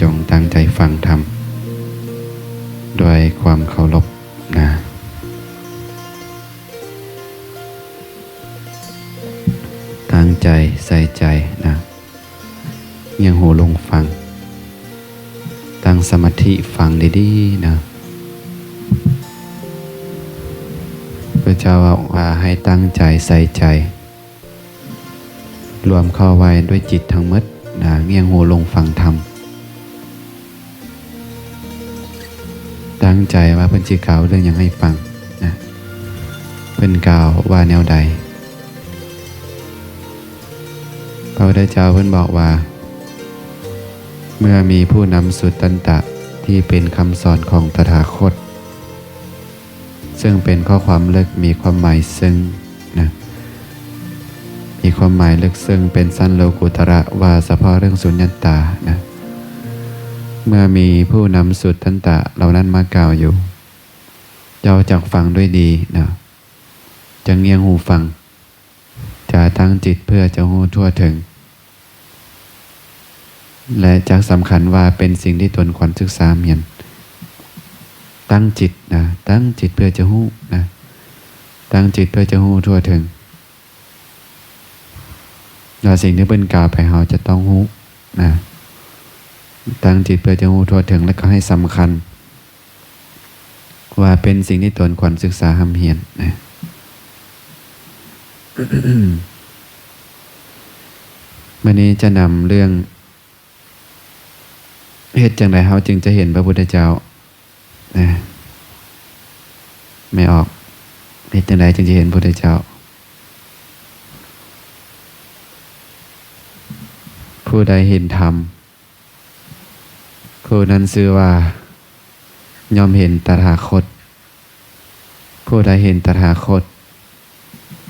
จงตั้งใจฟังธรรมด้วยความเคารพนะตั้งใจใส่ใจนะเงี่ยงหูลงฟังตั้งสมาธิฟังดีๆนะพระเจ้าว่าให้ตั้งใจใส่ใจรวมเข้าไว้ด้วยจิตทั้งหมดนะเงี่ยงหูลงฟังธรรมตั้งใจว่าเพิ่นสิกล่าวเรื่องหยังให้ฟังนะเพิ่นกล่าวว่าแนวใดพระพุทธเจ้าเพิ่นบอกว่าเมื่อมีผู้นำสุตตันตะที่เป็นคำสอนของตถาคตซึ่งเป็นข้อความลึกมีความหมายซึ้งนะมีความหมายลึกซึ้งเป็นสั้นโลกุตระว่าเฉพาะเรื่องสุญญตานะเมื่อมีผู้นำสุตตันตะเหล่านั้นมากล่าวอยู่เจ้าจักฟังด้วยดีนะจะเงี่ยงหูฟังจะตั้งจิตเพื่อจะหูทั่วถึงและจักสำคัญว่าเป็นสิ่งที่ตนควรศึกษาเมียนตั้งจิตนะตั้งจิตเพื่อจะหูนะตั้งจิตเพื่อจะหูทั่วถึงแล้วสิ่งที่เพิ่นกล่าวไปเฮาจะต้องหูนะตั้งจิตเพื่อจะหูทั่วถึงและก็ให้สำคัญว่าเป็นสิ่งที่ตนควรศึกษาห้ำเฮียนนะ วันนี้จะนำเรื่องเหตุจังใดเฮาจึงจะเห็นพระพุทธเจ้านะไม่ออกเหตุจังใดจึงจะเห็นพระพุทธเจ้าผู้ใดเห็นธรรมผู้นั้นชื่อว่ายอมเห็นตถาคตผู้ใดเห็นตถาคต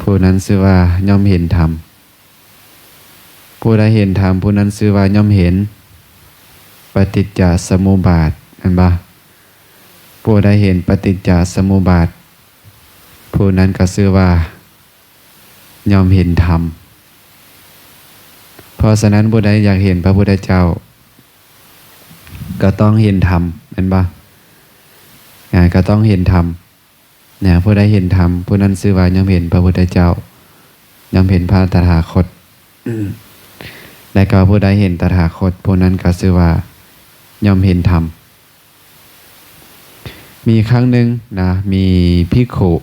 ผู้นั้นชื่อว่ายอมเห็นธรรมผู้ใดเห็นธรรมผู้นั้นชื่อว่ายอมเห็นปฏิจจสมุปบาทอันบ่ผู้ใดเห็นปฏิจจสมุปบาทผู้นั้นก็ชื่อว่ายอมเห็นธรรมเพราะฉะนั้นผู้ใดอยากเห็นพระพุทธเจ้าก็ต้องเห็นธรรมอันบ่ก็ต้องเห็นธรรมเนี่ยผู้ใดเห็นธรรมผู้นั้นชื่อว่ายอมเห็นพระพุทธเจ้ายอมเห็นพระตถาคตและก็ผู้ใดเห็นตถาคตผู้นั้นก็ชื่อว่ายอมเห็นธรรมมีครั้งหนึ่งนะมีภิกขุ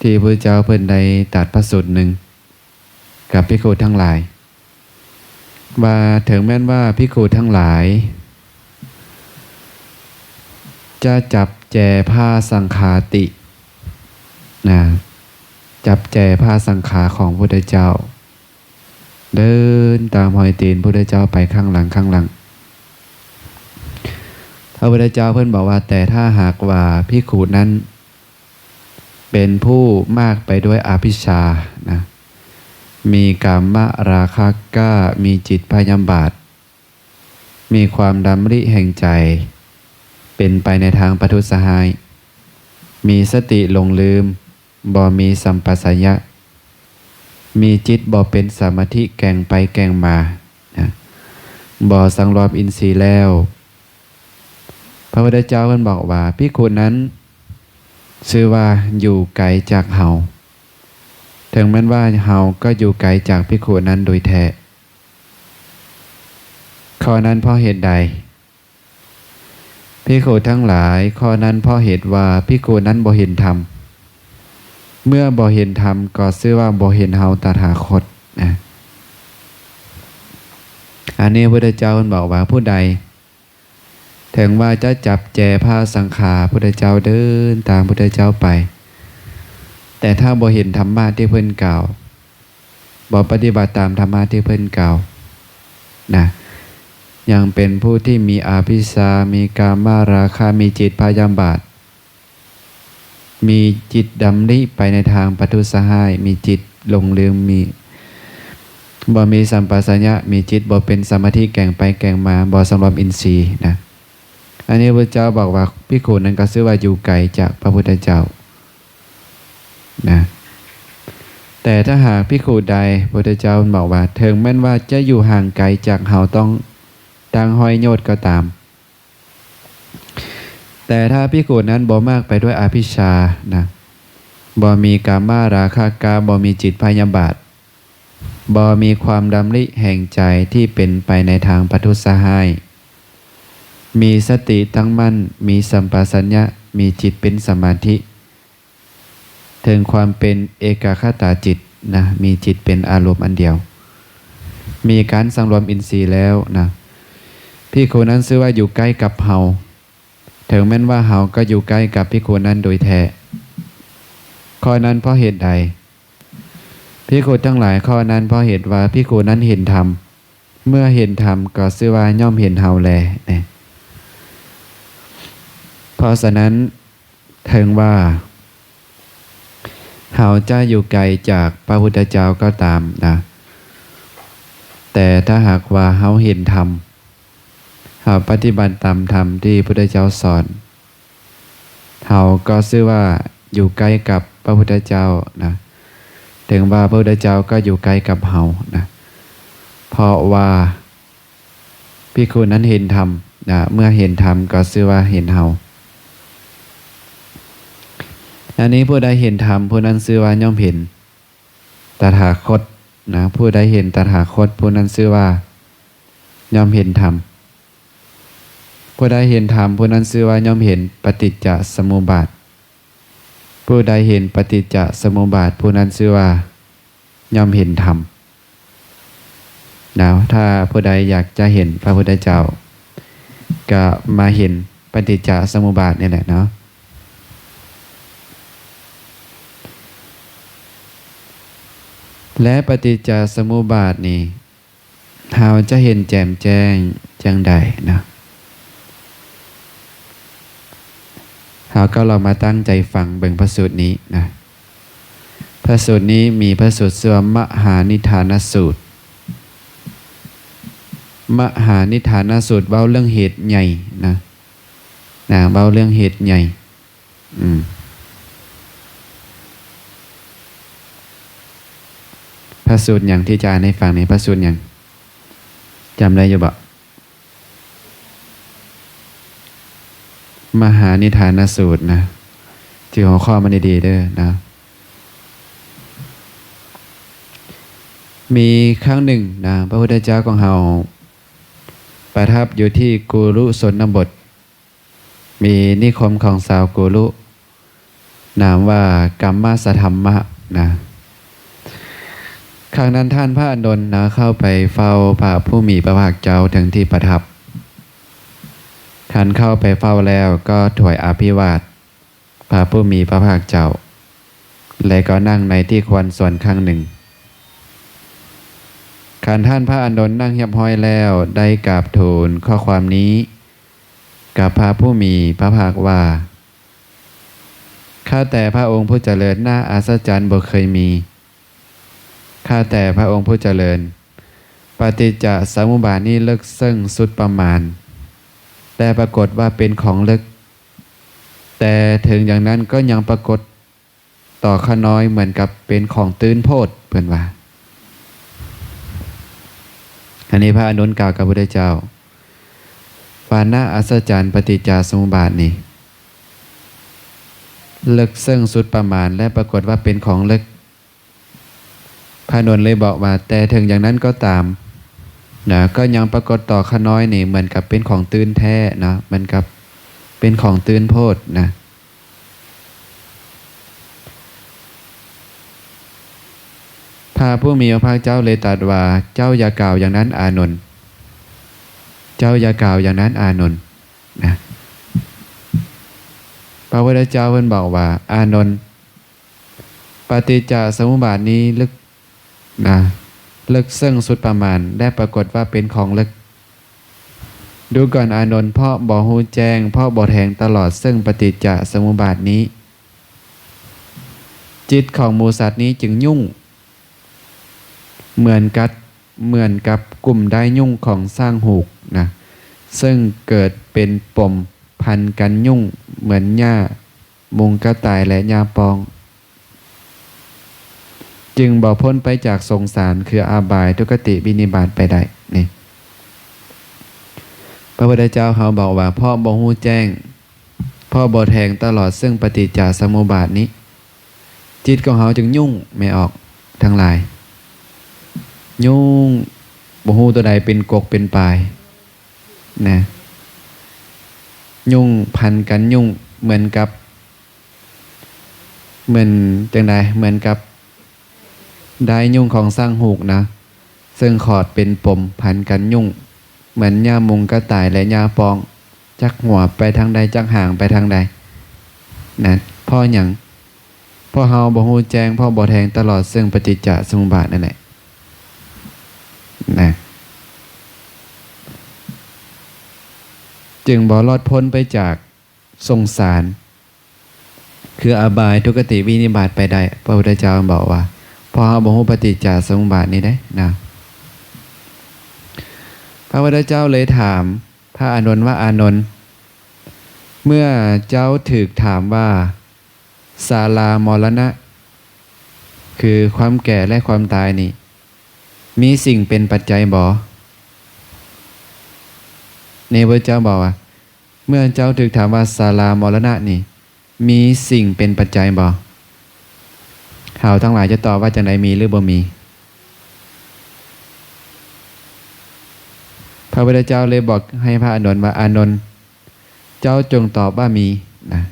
ที่พระเจ้าเพิ่นได้ตรัสพระสูตรหนึ่งกับภิกขุทั้งหลายว่าถึงแม้ว่าภิกขุทั้งหลายจะจับแจผ้าสังฆาตินะจับแจผ้าสังขาของพระพุทธเจ้าเดินตามหอยตีนพระพุทธเจ้าไปข้างหลังพระพุทธเจ้าเพิ่นบอกว่าแต่ถ้าหากว่าภิกขุนั้นเป็นผู้มากไปด้วยอภิชานะมีกามราคะกล้ามีจิตพยาบาทมีความดำริแห่งใจเป็นไปในทางประทุษหายมีสติหลงลืมบ่มีสัมปชัญญะมีจิตบ่เป็นสมาธิแก่งไปแก่งมานะบ่สังรวมอินทรีย์แล้วพระพุทธเจ้าเพิ่นบอกว่าภิกขุนั้นชื่อว่าอยู่ไกลจากเฮาถึงแม้ว่าเฮาก็อยู่ไกลจากภิกขุนั้นโดยแท้ข้อนั้นเพราะเหตุใดภิกขุทั้งหลายข้อนั้นเพราะเหตุว่าภิกขุนั้นบ่เห็นธรรมเมื่อบ่เห็นธรรมก็ชื่อว่าบ่เห็นเฮาตถาคตนะอันนี้พระพุทธเจ้าเพิ่นบอกว่าผู้ใดถึงว่าจะจับแจผ้าสังฆาพระพุทธเจ้าเดินตามพระพุทธเจ้าไปแต่ถ้าบ่เห็นธรรมะที่เพิ่นกล่าวบ่ปฏิบัติตามธรรมะที่เพิ่นกล่าวนะยังเป็นผู้ที่มีอาภิชามีกามราคะมีจิตพยาบาทมีจิตดำริไปในทางปัทุษหายมีจิตหลงลืมมีบ่มีสัมปชัญญะมีจิตบ่เป็นสมาธิแก่งไปแก่งมาบ่สำรวมอินทรีย์นะอันนี้พระเจ้าบอกว่าภิกขุนั้นก็ชื่อว่าอยู่ไกลจากพระพุทธเจ้านะ แต่ถ้าหากภิกขุใดพระพุทธเจ้าบอกว่าถึงแม้นว่าจะอยู่ห่างไกลจากเฮาต้องดังห้อยโยชน์ก็ตามแต่ถ้าภิกขุนั้นบ่มากไปด้วยอภิชฌานะบ่มีกามาราคะกาบ่มีจิตพยาบาทบ่มีความดำริแห่งใจที่เป็นไปในทางปัทุษร้ายมีสติตั้งมั่นมีสัมปชัญญะมีจิตเป็นสมาธิถึงความเป็นเอกคตาจิตนะมีจิตเป็นอารมณ์อันเดียวมีการสังรวมอินทรีย์แล้วนะภิกขุนั้นชื่อว่าอยู่ใกล้กับเฮาถึงแม้นว่าเฮาก็อยู่ใกล้กับภิกขุนั้นโดยแท้ข้อนั้นเพราะเหตุใดภิกขุทั้งหลายข้อนั้นเพราะเหตุว่าภิกขุนั้นเห็นธรรมเมื่อเห็นธรรมก็ชื่อว่าย่อมเห็นเฮาแลนะเพราะฉะนั้นถึงว่าเฮาจะอยู่ไกลจากพระพุทธเจ้าก็ตามนะแต่ถ้าหากว่าเฮาเห็นธรรมเฮาปฏิบัติตามธรรมที่พระพุทธเจ้าสอนเฮาก็ชื่อว่าอยู่ใกล้กับพระพุทธเจ้านะถึงว่าพระพุทธเจ้าก็อยู่ใกล้กับเฮานะเพราะว่าภิกขุนั้นเห็นธรรมนะเมื่อเห็นธรรมก็ชื่อว่าเห็นเฮาอันนี้ผู้ใดเห็นธรรมผู้นั้นชื่อว่าย่อมเห็นตถาคตนะผู้ใดเห็นตถาคตผู้นั้นชื่อว่าย่อมเห็นธรรมผู้ใดเห็นธรรมผู้นั้นชื่อว่าย่อมเห็นปฏิจจสมุปบาทผู้ใดเห็นปฏิจจสมุปบาทผู้นั้นชื่อว่าย่อมเห็นธรรมนะถ้าผู้ใดอยากจะเห็นพระพุทธเจ้าก็มาเห็นปฏิจจสมุปบาทนี่แหละเนาะและปฏิจจสมุปบาทนี่เราจะเห็นแจ่มแจ้งจังใดนะเราก็เรามาตั้งใจฟังเบิ่งพระสูตรนี้นะพระสูตรนี้มีพระสูตรชื่อว่ามหานิทานสูตรมหานิทานสูตรเว้าเรื่องเหตุใหญ่นะเว้าเรื่องเหตุใหญ่พระสูตรอย่างที่จะอ่านให้ฟังในพระสูตรอย่างจำได้อยู่บ่มหานิทานสูตรนะที่หัวข้อมันดีๆเด้อนะมีครั้งหนึ่งนะพระพุทธเจ้าของเราประทับอยู่ที่กุรุชนบทมีนิคมของชาวกุรุนามว่ากัมมาสธัมมะนะครั้งนั้นท่านพระอานนท์นะเข้าไปเฝ้าพระผู้มีพระภาคเจ้าถึงที่ประทับท่านเข้าไปเฝ้าแล้วก็ถวายอภิวาทพระผู้มีพระภาคเจ้าและก็นั่งในที่ควรส่วนข้างหนึ่งขันท่านพระอานนท์นั่งเรียบร้อยแล้วได้กราบทูลข้อความนี้กับพระผู้มีพระภาคว่าข้าแต่พระองค์ผู้เจริญน่าอัศจรรย์บ่เคยมีข้าแต่พระองค์ผู้เจริญปฏิจจสมุปบาทนี้ลึกซึ้งสุดประมาณแต่ปรากฏว่าเป็นของลึกแต่ถึงอย่างนั้นก็ยังปรากฏต่อข้าน้อยเหมือนกับเป็นของตื้นโพดเพิ่นว่าอันนี้พระอานนท์กล่าวกับพระพุทธเจ้าว่าน่าอัศจรรย์ปฏิจจสมุปบาทนี้ลึกซึ้งสุดประมาณและปรากฏว่าเป็นของลึกพระอานนท์เลยบอกว่าแต่ถึงอย่างนั้นก็ตามนะก็ยังปรากฏต่อข้าน้อยนี่เหมือนกับเป็นของตื้นแท้นะเหมือนกับเป็นของตื้นโพดนะพระผู้มีพระภาคเจ้าเลยตรัสว่าเจ้าอย่ากล่าวอย่างนั้นอานนท์เจ้าอย่ากล่าวอย่างนั้นอานนท์นะพระพุทธเจ้าเพิ่นบอกว่าอานนท์ปฏิจจสมุปบาทนี้ลึกนะลึกซึ้งสุดประมาณได้ปรากฏว่าเป็นของลึกดูก่อนอานนท์เพราะบ่ฮู้แจ้งเพราะบ่แทงตลอดซึ่งปฏิจจสมุปบาทนี้จิตของหมู่สัตว์นี้จึงยุ่งเหมือนกับกลุ่มได้ยุ่งของสร้างหูกนะซึ่งเกิดเป็นปมพันกันยุ่งเหมือนหญ้ามุงกระต่ายและหญ้าปอง จึงบ่พ้นไปจากสงสารคืออาบายทุกขติวินิบาตไปได้นี่พระพุทธเจ้าเขาบอกว่าพ่อบ่ฮู้แจ้งพ่อบ่แทงตลอดซึ่งปฏิจจสมุปบาทนี้จิตของเขาจึงยุ่งไม่ออกทั้งหลายยุ่งบ่ฮู้ตัวใดเป็นกกเป็นปลายนะยุ่งพันกันยุ่งเหมือนจังใดเหมือนกับได้ยุ่งของสร้างหูกนะซึ่งขอดเป็นปมพันกันยุ่งเหมือนหญ้ามุงกระต่ายและหญ้าปองจักหัวไปทางใดจักห่างไปทางใดนะพ่อหยังพ่อเฮาบ่ฮู้แจ้งพ่อบ่แทงตลอดซึ่งปฏิจจสมุปบาทนั่นแหละนะจึงบ่รอดพ้นไปจากสงสารคืออบายทุกขติวินิบาตไปได้พระพุทธเจ้าบอกว่าพอเฮาบ่ฮู้ปฏิจจสมุปบาทนี้ได้นะพระพุทธเจ้าเลยถามพระอานนท์ว่าอานนท์เมื่อเจ้าถูกถามว่าศาลามรณะคือความแก่และความตายนี่มีสิ่งเป็นปัจจัยบ่ในพระเจ้าบอกว่าเมื่อเจ้าถูกถามว่าศาลามรณะนี่มีสิ่งเป็นปัจจัยบ่เฮาทั้งหลายจะตอบว่าจังไดมีหรือบ่มีพระพุทธเจ้าเลยบอกให้พระอานนท์ว่าอานนท์เจ้าจงตอบว่ามีนะ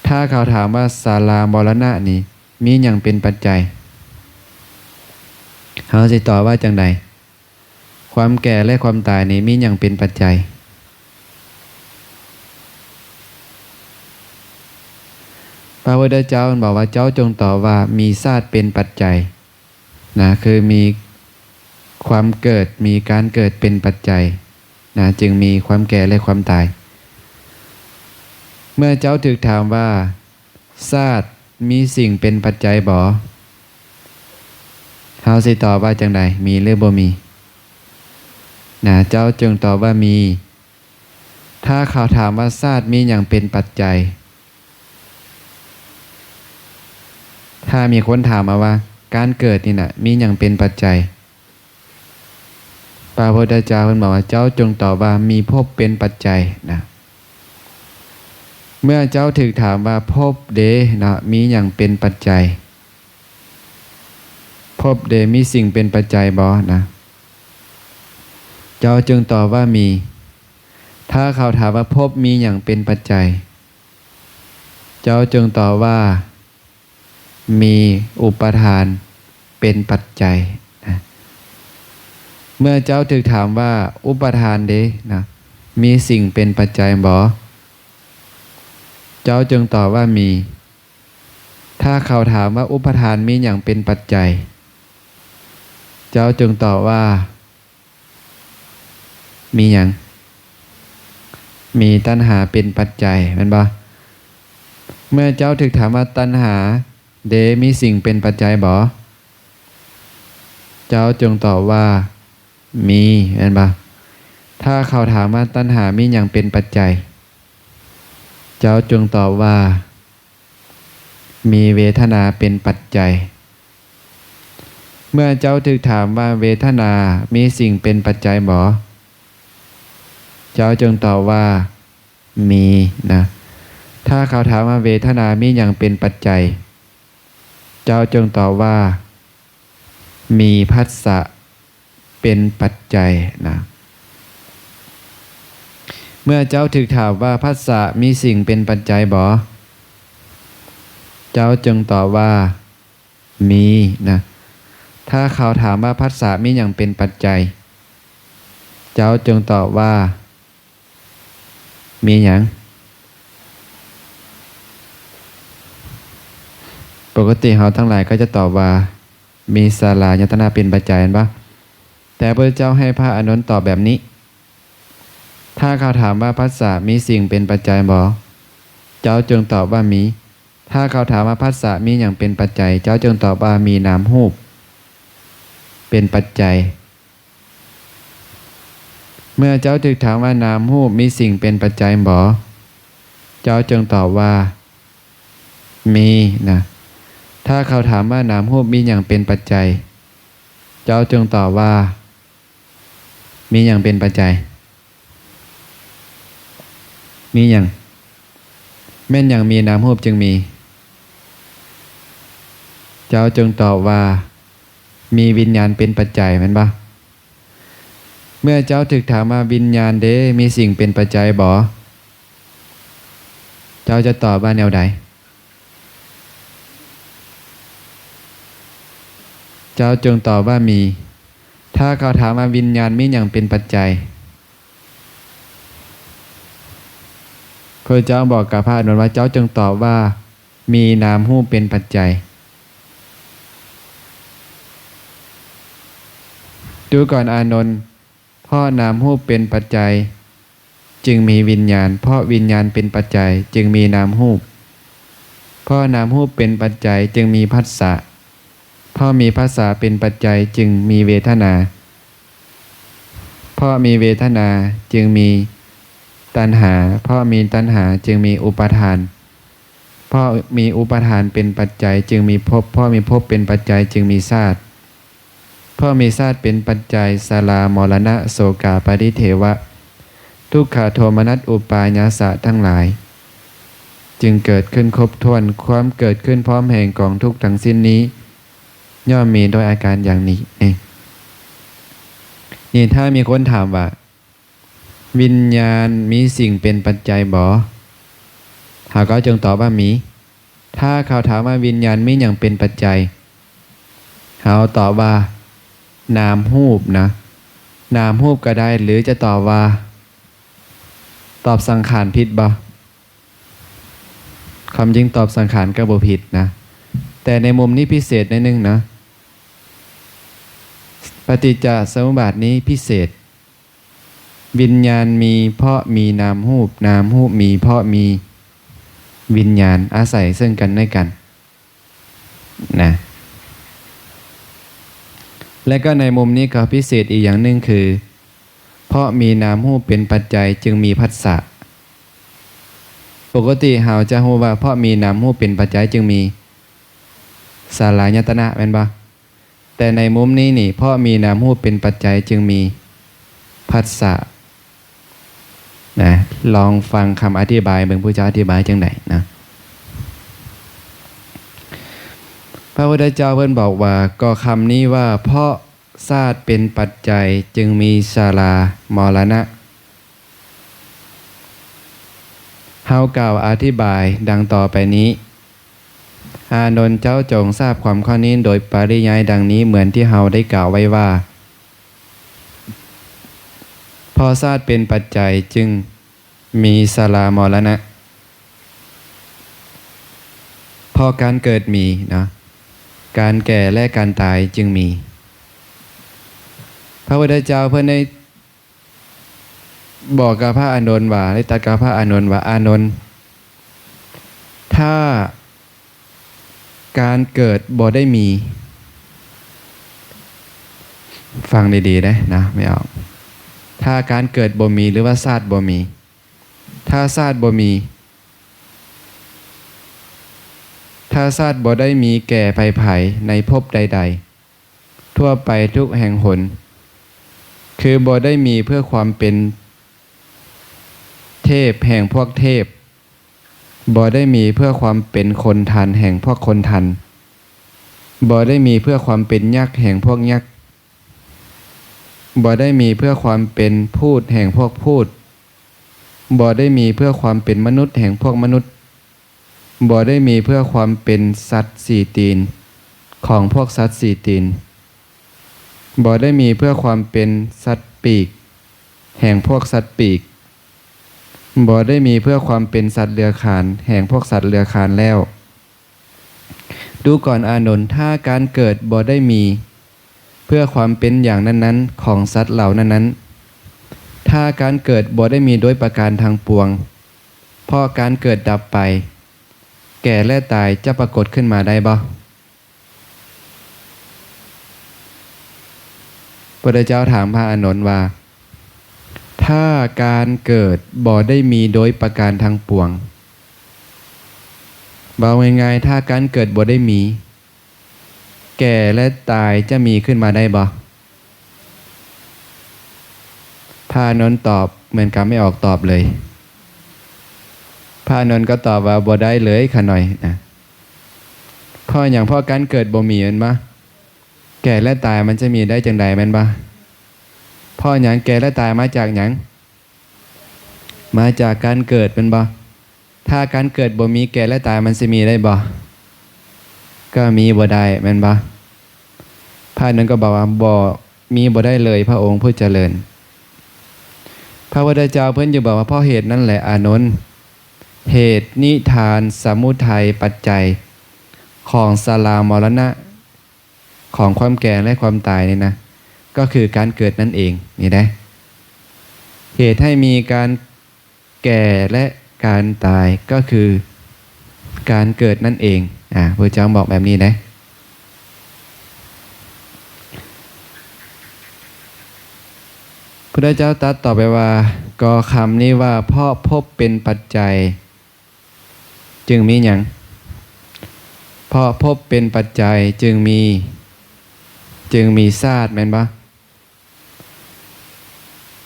ถ้าเขาถามว่าศาลามรณะนี่มีหยังเป็นปัจจัยเฮาสิตอบว่าจังไดความแก่และความตายนี่มีหยังเป็นปัจจัยพระพุทธเจ้าบอกว่าเจ้าจงตอบว่ามีชาติเป็นปัจจัยนะคือมีความเกิดมีการเกิดเป็นปัจจัยนะจึงมีความแก่และความตายเมื่อเจ้าถูกถามว่าชาติมีสิ่งเป็นปัจจัยบ่เฮาสิตอบว่าจังใดมีหรือบ่มีนะเจ้าจงตอบว่ามีถ้าเขาถามว่าชาติมีหยังเป็นปัจจัยถ้ามีคนถามมาว่าการเกิดนี่น่ะมีหยังเป็นปัจจัยพระพุทธเจ้าเพิ่นบอกว่าเจ้าจงตอบว่ามีภพเป็นปัจจัยนะเมื่อเจ้าถูกถามว่าภพเดนะมีหยังเป็นปัจจัยภพเดมีสิ่งเป็นปัจจัยบ่นะเจ้าจงตอบว่ามีถ้าเขาถามว่าภพมีหยังเป็นปัจจัยเจ้าจงตอบว่ามีอุปทานเป็นปัจจัยนะเมื่อเจ้าถูกถามว่าอุปทานเดนะมีสิ่งเป็นปัจจัยบ่เจ้าจงตอบว่ามีถ้าเขาถามว่าอุปทานมีอย่างเป็นปัจจัยเจ้าจงตอบว่ามีอย่างมีตัณหาเป็นปัจจัยแม่นบ่เมื่อเจ้าถูกถามว่าตัณหาเดมีสิ่งเป็นปัจจัยบ่เจ้าจงตอบว่ามีแม่นบ่ถ้าเขาถามว่าตัณหามีอย่างเป็นปัจจัยเจ้าจงตอบว่ามีเวทนาเป็นปัจจัยเมื่อเจ้าถูกถามว่าเวทนามีสิ่งเป็นปัจจัยบ่เจ้าจงตอบว่ามีนะถ้าเขาถามว่าเวทนามีอย่างเป็นปัจจัยเจ้าจงตอบว่ามีผัสสะเป็นปัจจัยนะเมื่อเจ้าถูกถามว่าผัสสะมีสิ่งเป็นปัจจัยบ่เจ้าจงตอบว่ามีนะถ้าเขาถามว่าผัสสะมีอย่างเป็นปัจจัยเจ้าจงตอบว่ามีอย่างปกติเราทั้งหลายก็จะตอบว่ามีศาลายตนะเป็นปัจจัยบ่แต่พระเจ้าให้พระอานนท์ตอบแบบนี้ถ้าเขาถามว่าผัสสะมีสิ่งเป็นปัจจัยบ่เจ้าจงตอบว่ามีถ้าเขาถามว่าผัสสะมีอย่างเป็นปัจจัยเจ้าจงตอบว่ามีนามรูปเป็นปัจจัยเมื่อเจ้าถูกถามว่านามรูปมีสิ่งเป็นปัจจัยบ่เจ้าจงตอบว่ามีนะ ถ้าเขาถามว่านามรูปมีอย่างเป็นปัจจัยเจ้าจงตอบว่ามีอย่างเป็นปัจจัยมีอย่างแม่นอย่างมีนามรูปจึงมีเจ้าจงตอบว่ามีวิญญาณเป็นปัจจัยแม่นบ่เมื่อเจ้าถึกถามว่าวิญญาณเด้มีสิ่งเป็นปัจจัยบ่เจ้าจะตอบว่าแนวใดเจ้าจงตอบว่ามีถ้าเขาถามว่าวิญญาณมีอย่างเป็นปัจจัยพระเจ้าบอกกับพระอานนท์ว่าเจ้าจงตอบว่ามีนามรูปเป็นปัจจัยดูก่อนอานนท์เพราะนามรูปเป็นปัจจัยจึงมีวิญญาณเพราะวิญญาณเป็นปัจจัยจึงมีนามรูปเพราะนามรูปเป็นปัจจัยจึงมีผัสสะเพราะมีผัสสะเป็นปัจจัยจึงมีเวทนาเพราะมีเวทนาจึงมีตัณหาเพราะมีตัณหาจึงมีอุปาทานเพราะมีอุปาทานเป็นปัจจัยจึงมีภพเพราะมีภพเป็นปัจจัยจึงมีชาติเพราะมีชาติเป็นปัจจัยชรามรณะโศกาปริเทวะทุกขโทมนัสอุปาญาสะทั้งหลายจึงเกิดขึ้นครบถ้วนความเกิดขึ้นพร้อมแห่งกองทุกข์ทั้งสิ้นนี้ย่อมมีโดยอาการอย่างนี้นี่ถ้ามีคนถามว่าวิญญาณมีสิ่งเป็นปัจจัยบ่เขาก็จงตอบว่ามีถ้าเขาถามว่าวิญญาณมีอย่างเป็นปัจจัยเขาตอบว่านามรูปนะนามรูปก็ได้หรือจะตอบว่าตอบสังขารผิดบ่คำจริงตอบสังขารก็บ่ผิดนะแต่ในมุมนี้พิเศษนิดนึงนะปฏิจจสมุปบาทนี้พิเศษวิญญาณมีเพราะมีนามรูปนามรูปมีเพราะมีวิญญาณอาศัยซึ่งกันและกันนะและก็ในมุมนี้ก็พิเศษอีกอย่างหนึ่งคือเพราะมีนามรูปเป็นปัจจัยจึงมีผัสสะปกติเราจะรู้ว่าเพราะมีนามรูปเป็นปัจจัยจึงมีสลายตนะแม่นบ่แต่ในมุมนี้นี่เพราะมีนามรูปเป็นปัจจัยจึงมีผัสสะนะลองฟังคำอธิบายเบิ่งผู้เจ้าอธิบายจังไดนะพระพุทธเจ้าเพิ่นบอกว่าก็คำนี้ว่าเพราะชาติเป็นปัจจัยจึงมีชรามรณะเฮากล่าวอธิบายดังต่อไปนี้อานนท์เจ้าจงทราบความข้อนี้โดยปริยายดังนี้เหมือนที่เฮาได้กล่าวไว้ว่าพอชาติเป็นปัจจัยจึงมีชรามรณะพอการเกิดมีนะการแก่และการตายจึงมีพระพุทธเจ้าเพิ่นได้บอกกับพระอานนท์ว่าได้ตรัสกับพระอานนท์ว่าอานนท์ถ้าการเกิดบ่ได้มีฟังดีๆนะไม่ออกถ้าการเกิดบ่มีหรือว่าชาติบ่มีถ้าชาติบ่มีถ้าชาติบ่ได้มีแก่ไผในภพใดๆทั่วไปทุกแห่งหนคือบ่ได้มีเพื่อความเป็นเทพแห่งพวกเทพบ่ได้มีเพื่อความเป็นคนทันแห่งพวกคนทันบ่ได้มีเพื่อความเป็นยักษ์แห่งพวกยักษ์บ่ได้มีเพื่อความเป็นพูดแห่งพวกพูดบ่ได้มีเพื่อความเป็นมนุษย์แห่งพวกมนุษย์บ่ได้มีเพื่อความเป็นสัตว์สี่ตีนของพวกสัตว์สี่ตีนบ่ได้มีเพื่อความเป็นสัตว์ปีกแห่งพวกสัตว์ปีกบ่ได้มีเพื่อความเป็นสัตว์เลื้อยคลานแห่งพวกสัตว์เลื้อยคลานแล้วดูก่อนอานนท์ถ้าการเกิดบ่ได้มีเพื่อความเป็นอย่างนั้นๆของสัตว์เหล่านั้นๆถ้าการเกิดบ่ได้มีโดยประการทางปวงเพราะการเกิดดับไปแก่และตายจะปรากฏขึ้นมาได้บ่พระพุทธเจ้าถามพระอานนท์ว่าถ้าการเกิดบ่ได้มีโดยประการทางปวงเบาง่ายๆถ้าการเกิดบ่ได้มี แก่และตายจะมีขึ้นมาได้บ่พระอานนท์ตอบเหมือนกับไม่ออกตอบเลยพระอานนท์ก็ตอบว่าบ่ได้เลยค่ะหน่อยนะเพราะอย่างพ่อการเกิดบ่มีแม่นบ่แก่และตายมันจะมีได้จังใดแม่นบ่พ่ออย่างแก่และตายมาจากหยังมาจากการเกิดเป็นบ่ถ้าการเกิดบ่มีแก่และตายมันสิมีได้บ่ก็มีบ่ได้แม่นบ่พระอานนท์ก็บอกว่าบ่มีบ่ได้เลยพระองค์ผู้เจริญพระพุทธเจ้าเพิ่นอยู่บอกว่าเพราะเหตุนั่นแหละอานนท์เหตุนิทานสมุทัยปัจจัยของสลามรณะของความแก่และความตายนี่นะก็คือการเกิดนั่นเองนี่นะเหตุให้มีการแก่และการตายก็คือการเกิดนั่นเองพระเจ้าบอกแบบนี้นะพระเจ้าตรัสต่อไปว่าก็คำนี้ว่าเพราะพบเป็นปัจจัยจึงมีหยังเพราะพบเป็นปัจจัยจึงมีชาติแม่นบ่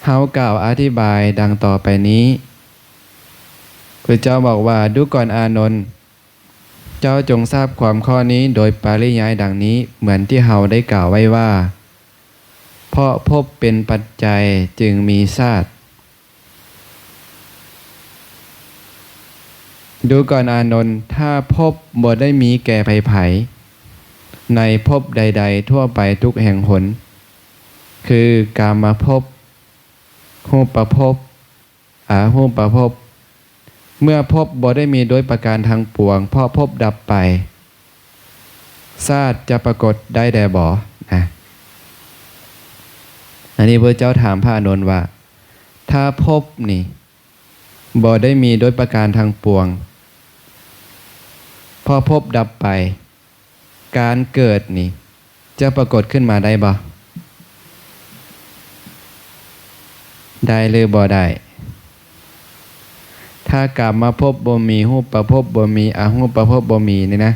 เฮากล่าวอธิบายดังต่อไปนี้พระเจ้าบอกว่าดูก่อนอานนท์เจ้าจงทราบความข้อนี้โดยปริยายดังนี้เหมือนที่เฮาได้กล่าวไว้ว่าเพราะพบเป็นปัจจัยจึงมีชาติดูก่อนอานนท์ถ้าพบบ่ได้มีแก่ไผในภพใดๆทั่วไปทุกแห่งหนคือกามภพรูปภพอารูปภพเมื่อภพบ่ได้มีโดยประการทางปวงเพราะภพดับไปชาติจะปรากฏได้แด่บ่อันนี้พระเจ้าถามพระอานนท์ว่าถ้าภพนี่บ่ได้มีโดยประการทางปวงพอภพดับไปการเกิดนี่จะปรากฏขึ้นมาได้บ่ได้หรือบ่ได้ถ้ากลับมาพบบ่มีรูปประพบบ่มีอรูปประพบบ่มีนี่นะ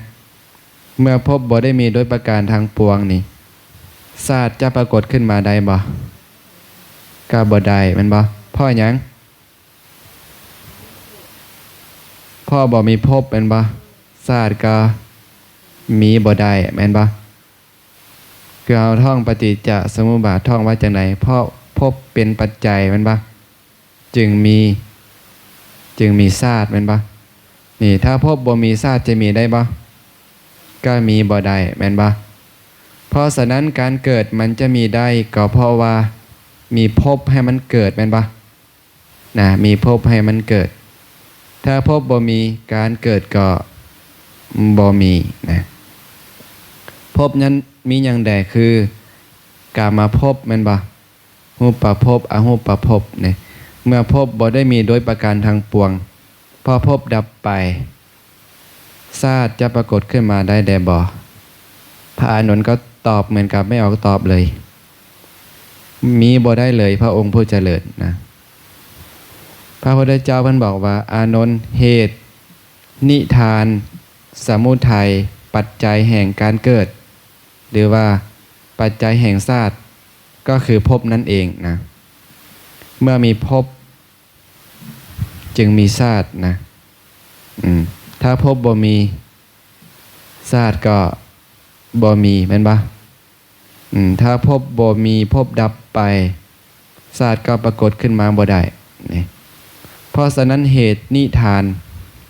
เมื่อพบบ่ได้มีโดยประการทางปวงนี่ชาติจะปรากฏขึ้นมาได้บ่ก็บ่ได้แม่นบ่เพราะหยังพ่อบ่มีภพแม่นบ่ชาติก็มีบ่ได้แม่นบ่คือเอาท่องปฏิจจสมุปบาทท่องว่าจังได๋เพราะภพเป็นปัจจัยแม่นบ่จึงมีชาติแม่นบ่นี่ถ้าภพบ่มีชาติจะมีได้บ่ก็มีบ่ได้แม่นบ่เพราะฉะนั้นการเกิดมันจะมีได้ก็เพราะว่ามีภพให้มันเกิดแม่นบ่มีภพให้มันเกิดถ้าภพบ่มีการเกิดก็บ่มีนะภพนั้นมีอย่างใดคือกามภพแม่นบ่รูปภพอรูปภพเนี่ยเมื่อภพบ่ได้มีโดยประการทางปวงพอภพดับไปชาติจะปรากฏขึ้นมาได้แด่บ่พระอานนท์ก็ตอบเหมือนกับไม่ออกตอบเลยมีบ่ได้เลยพระองค์ผู้เจริญนะพระพุทธเจ้าเพิ่นบอกว่าอานนท์เหตุนิทานสมุทัยปัจจัยแห่งการเกิดหรือว่าปัจจัยแห่งชาติก็คือภพนั่นเองนะเมื่อมีภพจึงมีชาตินะถ้าภพบ่มีชาติก็บ่มีแม่นบ่ถ้าภพบ่มีภพดับไปชาติก็ปรากฏขึ้นมาบ่ได้นี่เพราะฉะนั้นเหตุนิทาน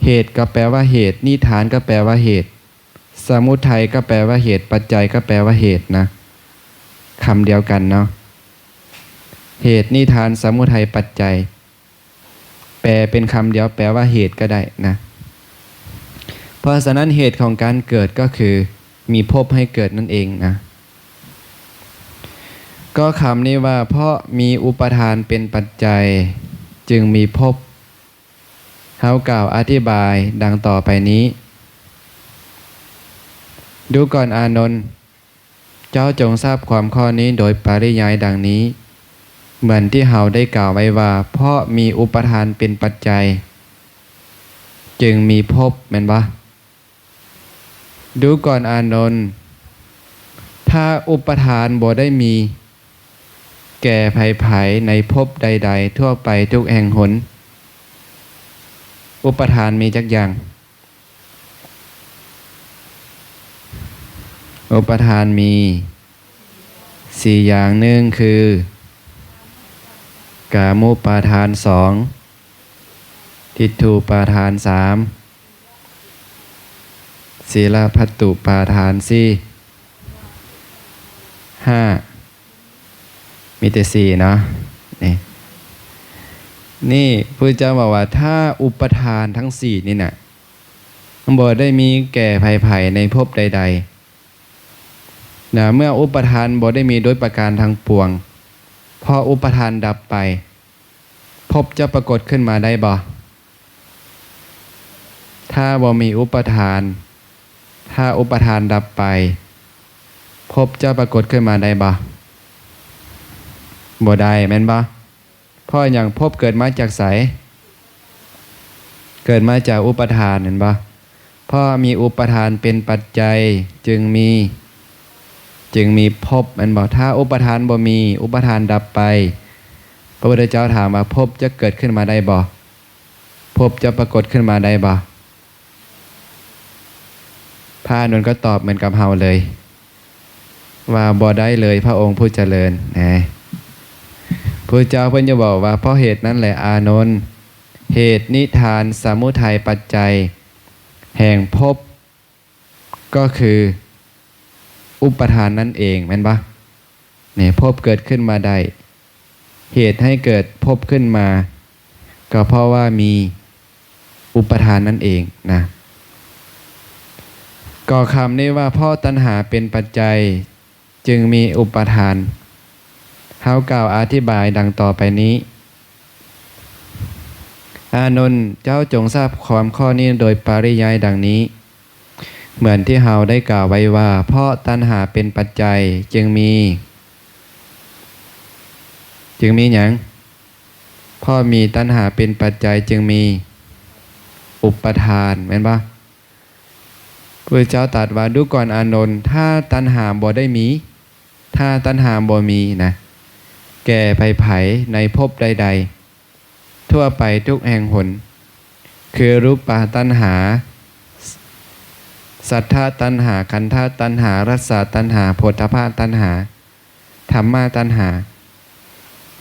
เหตุก็แปลว่าเหตุนิทานก็แปลว่าเหตุสมุทัยก็แปลว่าเหตุปัจจัยก็แปลว่าเหตุนะคำเดียวกันเนาะเหตุนิทานสมุทัยปัจจัยแปลเป็นคำเดียวแปลว่าเหตุก็ได้นะเพราะฉะนั้นเหตุของการเกิดก็คือมีภพให้เกิดนั่นเองนะก็คำนี้ว่าเพราะมีอุปทานเป็นปัจจัยจึงมีภพเฮากล่าวอธิบายดังต่อไปนี้ดูก่อนอานนท์เจ้าจงทราบความข้อนี้โดยปริยายดังนี้เหมือนที่เฮาได้กล่าวไว้ว่าเพราะมีอุปทานเป็นปัจจัยจึงมีภพแม่นบ่ดูก่อนอานนท์ ถ้าอุปทานบ่ได้มีแก่ภัยในภพใดๆทั่วไปทุกแห่งหนอุปทานมีจักอย่างอุปทานมี4อย่างหนึ่งคือกามุปาทาน2ทิฏฐุปาทาน3ศีลพัตตุปาทาน5มีแต่4เนาะนี่พระเจ้าบอกว่าถ้าอุปทานทั้ง4นี่น่ะบ่ได้มีแก่ภัยในภพใดๆนะเมื่ออุปทานบ่ได้มีโดยประการทางปวงพออุปทานดับไปภพจะปรากฏขึ้นมาได้บ่ถ้าบ่มีอุปทานถ้าอุปทานดับไปภพจะปรากฏขึ้นมาได้บ่บ่ได้แม่นบ่เพราะอย่างภพเกิดมาจากไสเกิดมาจากอุปทานเห็นบ่เพราะมีอุปทานเป็นปัจจัยจึงมีภพแม่นบ่ถ้าอุปทานบ่มีอุปทานดับไปพระพุทธเจ้าถามว่าภพจะเกิดขึ้นมาได้บ่ภพจะปรากฏขึ้นมาได้บ่พระอานนท์ก็ตอบเหมือนกับเฮาเลยว่าบ่ได้เลยพระองค์ผู้เจริญพระเจ้าเพิ่นจะบอกว่าเพราะเหตุนั้นแหละอานนท์เหตุนิทานสมุทัยปัจจัยแห่งภพก็คืออุปทานนั่นเองแม่นปะเนี่ยภพเกิดขึ้นมาได้เหตุให้เกิดภพขึ้นมาก็เพราะว่ามีอุปทานนั่นเองนะก่อคำนี้ว่าเพราะตัณหาเป็นปัจจัยจึงมีอุปทานเฮากล่าวอธิบายดังต่อไปนี้อานนท์เจ้าจงทราบความข้อนี้โดยปริยายดังนี้เหมือนที่เฮาได้กล่าวไว้ว่าเพราะตัณหาเป็นปัจจัยจึงมีหยังเพราะมีตัณหาเป็นปัจจัยจึงมีอุปทานแม่นปะพระเจ้าตรัสว่าดูก่อนอานนท์ถ้าตัณหาบ่ได้มีถ้าตัณหาบ่มีนะแก่ภัยในภพใดๆทั่วไปทุกแห่งหนคือรูปตัณหาสัทธาตัณหาขันธตัณหารัสสะตัณหาโผฏฐัพพะตัณหาธัมมาตัณหา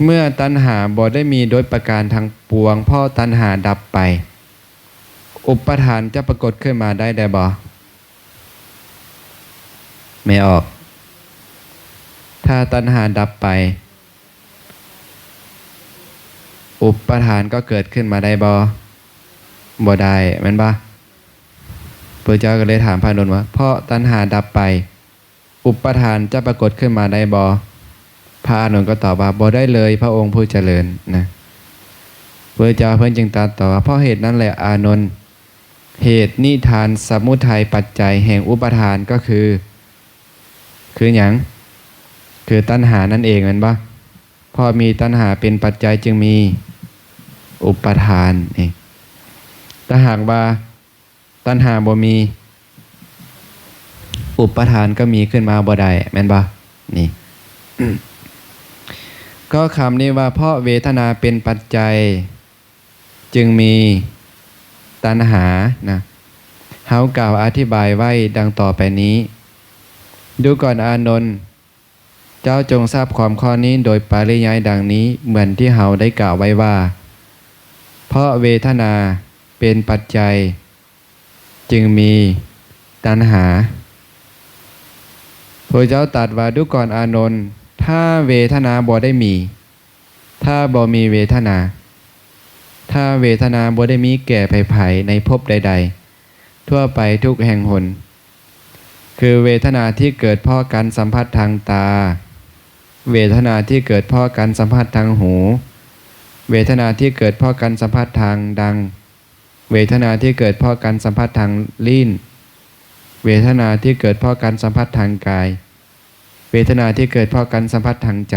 เมื่อตัณหาบ่ได้มีโดยประการทางปวงเพราะตัณหาดับไปอุปทานจะปรากฏขึ้นมาได้บ่ไม่ออกถ้าตัณหาดับไปอุปทานก็เกิดขึ้นมาได้บ่ได้แม่นบ่พระเจ้าก็เลยถามพระอานนท์ว่าเพราะตัณหาดับไปอุปทานจะปรากฏขึ้นมาได้บ่พระอานนท์ก็ตอบว่าบ่ได้เลยพระองค์ผู้เจริญนะพระเจ้าเพิ่นจึงตรัสต่อว่าเพราะเหตุนั้นแหละอานนท์เหตุนิทานสมุทัยปัจจัยแห่งอุปทานก็คือหยังคือตัณหานั่นเองแม่นบ่พอมีตัณหาเป็นปัจจัยจึงมีอุปทานนี่ถ้าหากว่าตัณหาบ่มีอุปทานก็มีขึ้นมาบ่ได้แม่นบ่นี่ ก็คำนี้ว่าเพราะเวทนาเป็นปัจจัยจึงมีตัณหานะเฮากล่าวอธิบายไว้ดังต่อไปนี้ดูก่อนอานนท์เจ้าจงทราบความข้อนี้โดยปริยายดังนี้เหมือนที่เฮาได้กล่าวไว้ว่าเพราะเวทนาเป็นปัจจัยจึงมีตัณหาพระเจ้าตรัสว่าดูก่อนอานนท์ถ้าเวทนาบ่ได้มีถ้าบ่มีเวทนาถ้าเวทนาบ่ได้มีแก่ภัยในภพใดๆทั่วไปทุกแห่งหนคือเวทนาที่เกิดเพราะการสัมผัสทางตาเวทนาที่เกิดเพราะการสัมผัสทางหูเวทนาที่เกิดเพราะการสัมผัสทางดังเวทนาที่เกิดเพราะการสัมผัสทางลิ้นเวทนาที่เกิดเพราะการสัมผัสทางกายเวทนาที่เกิดเพราะการสัมผัสทางใจ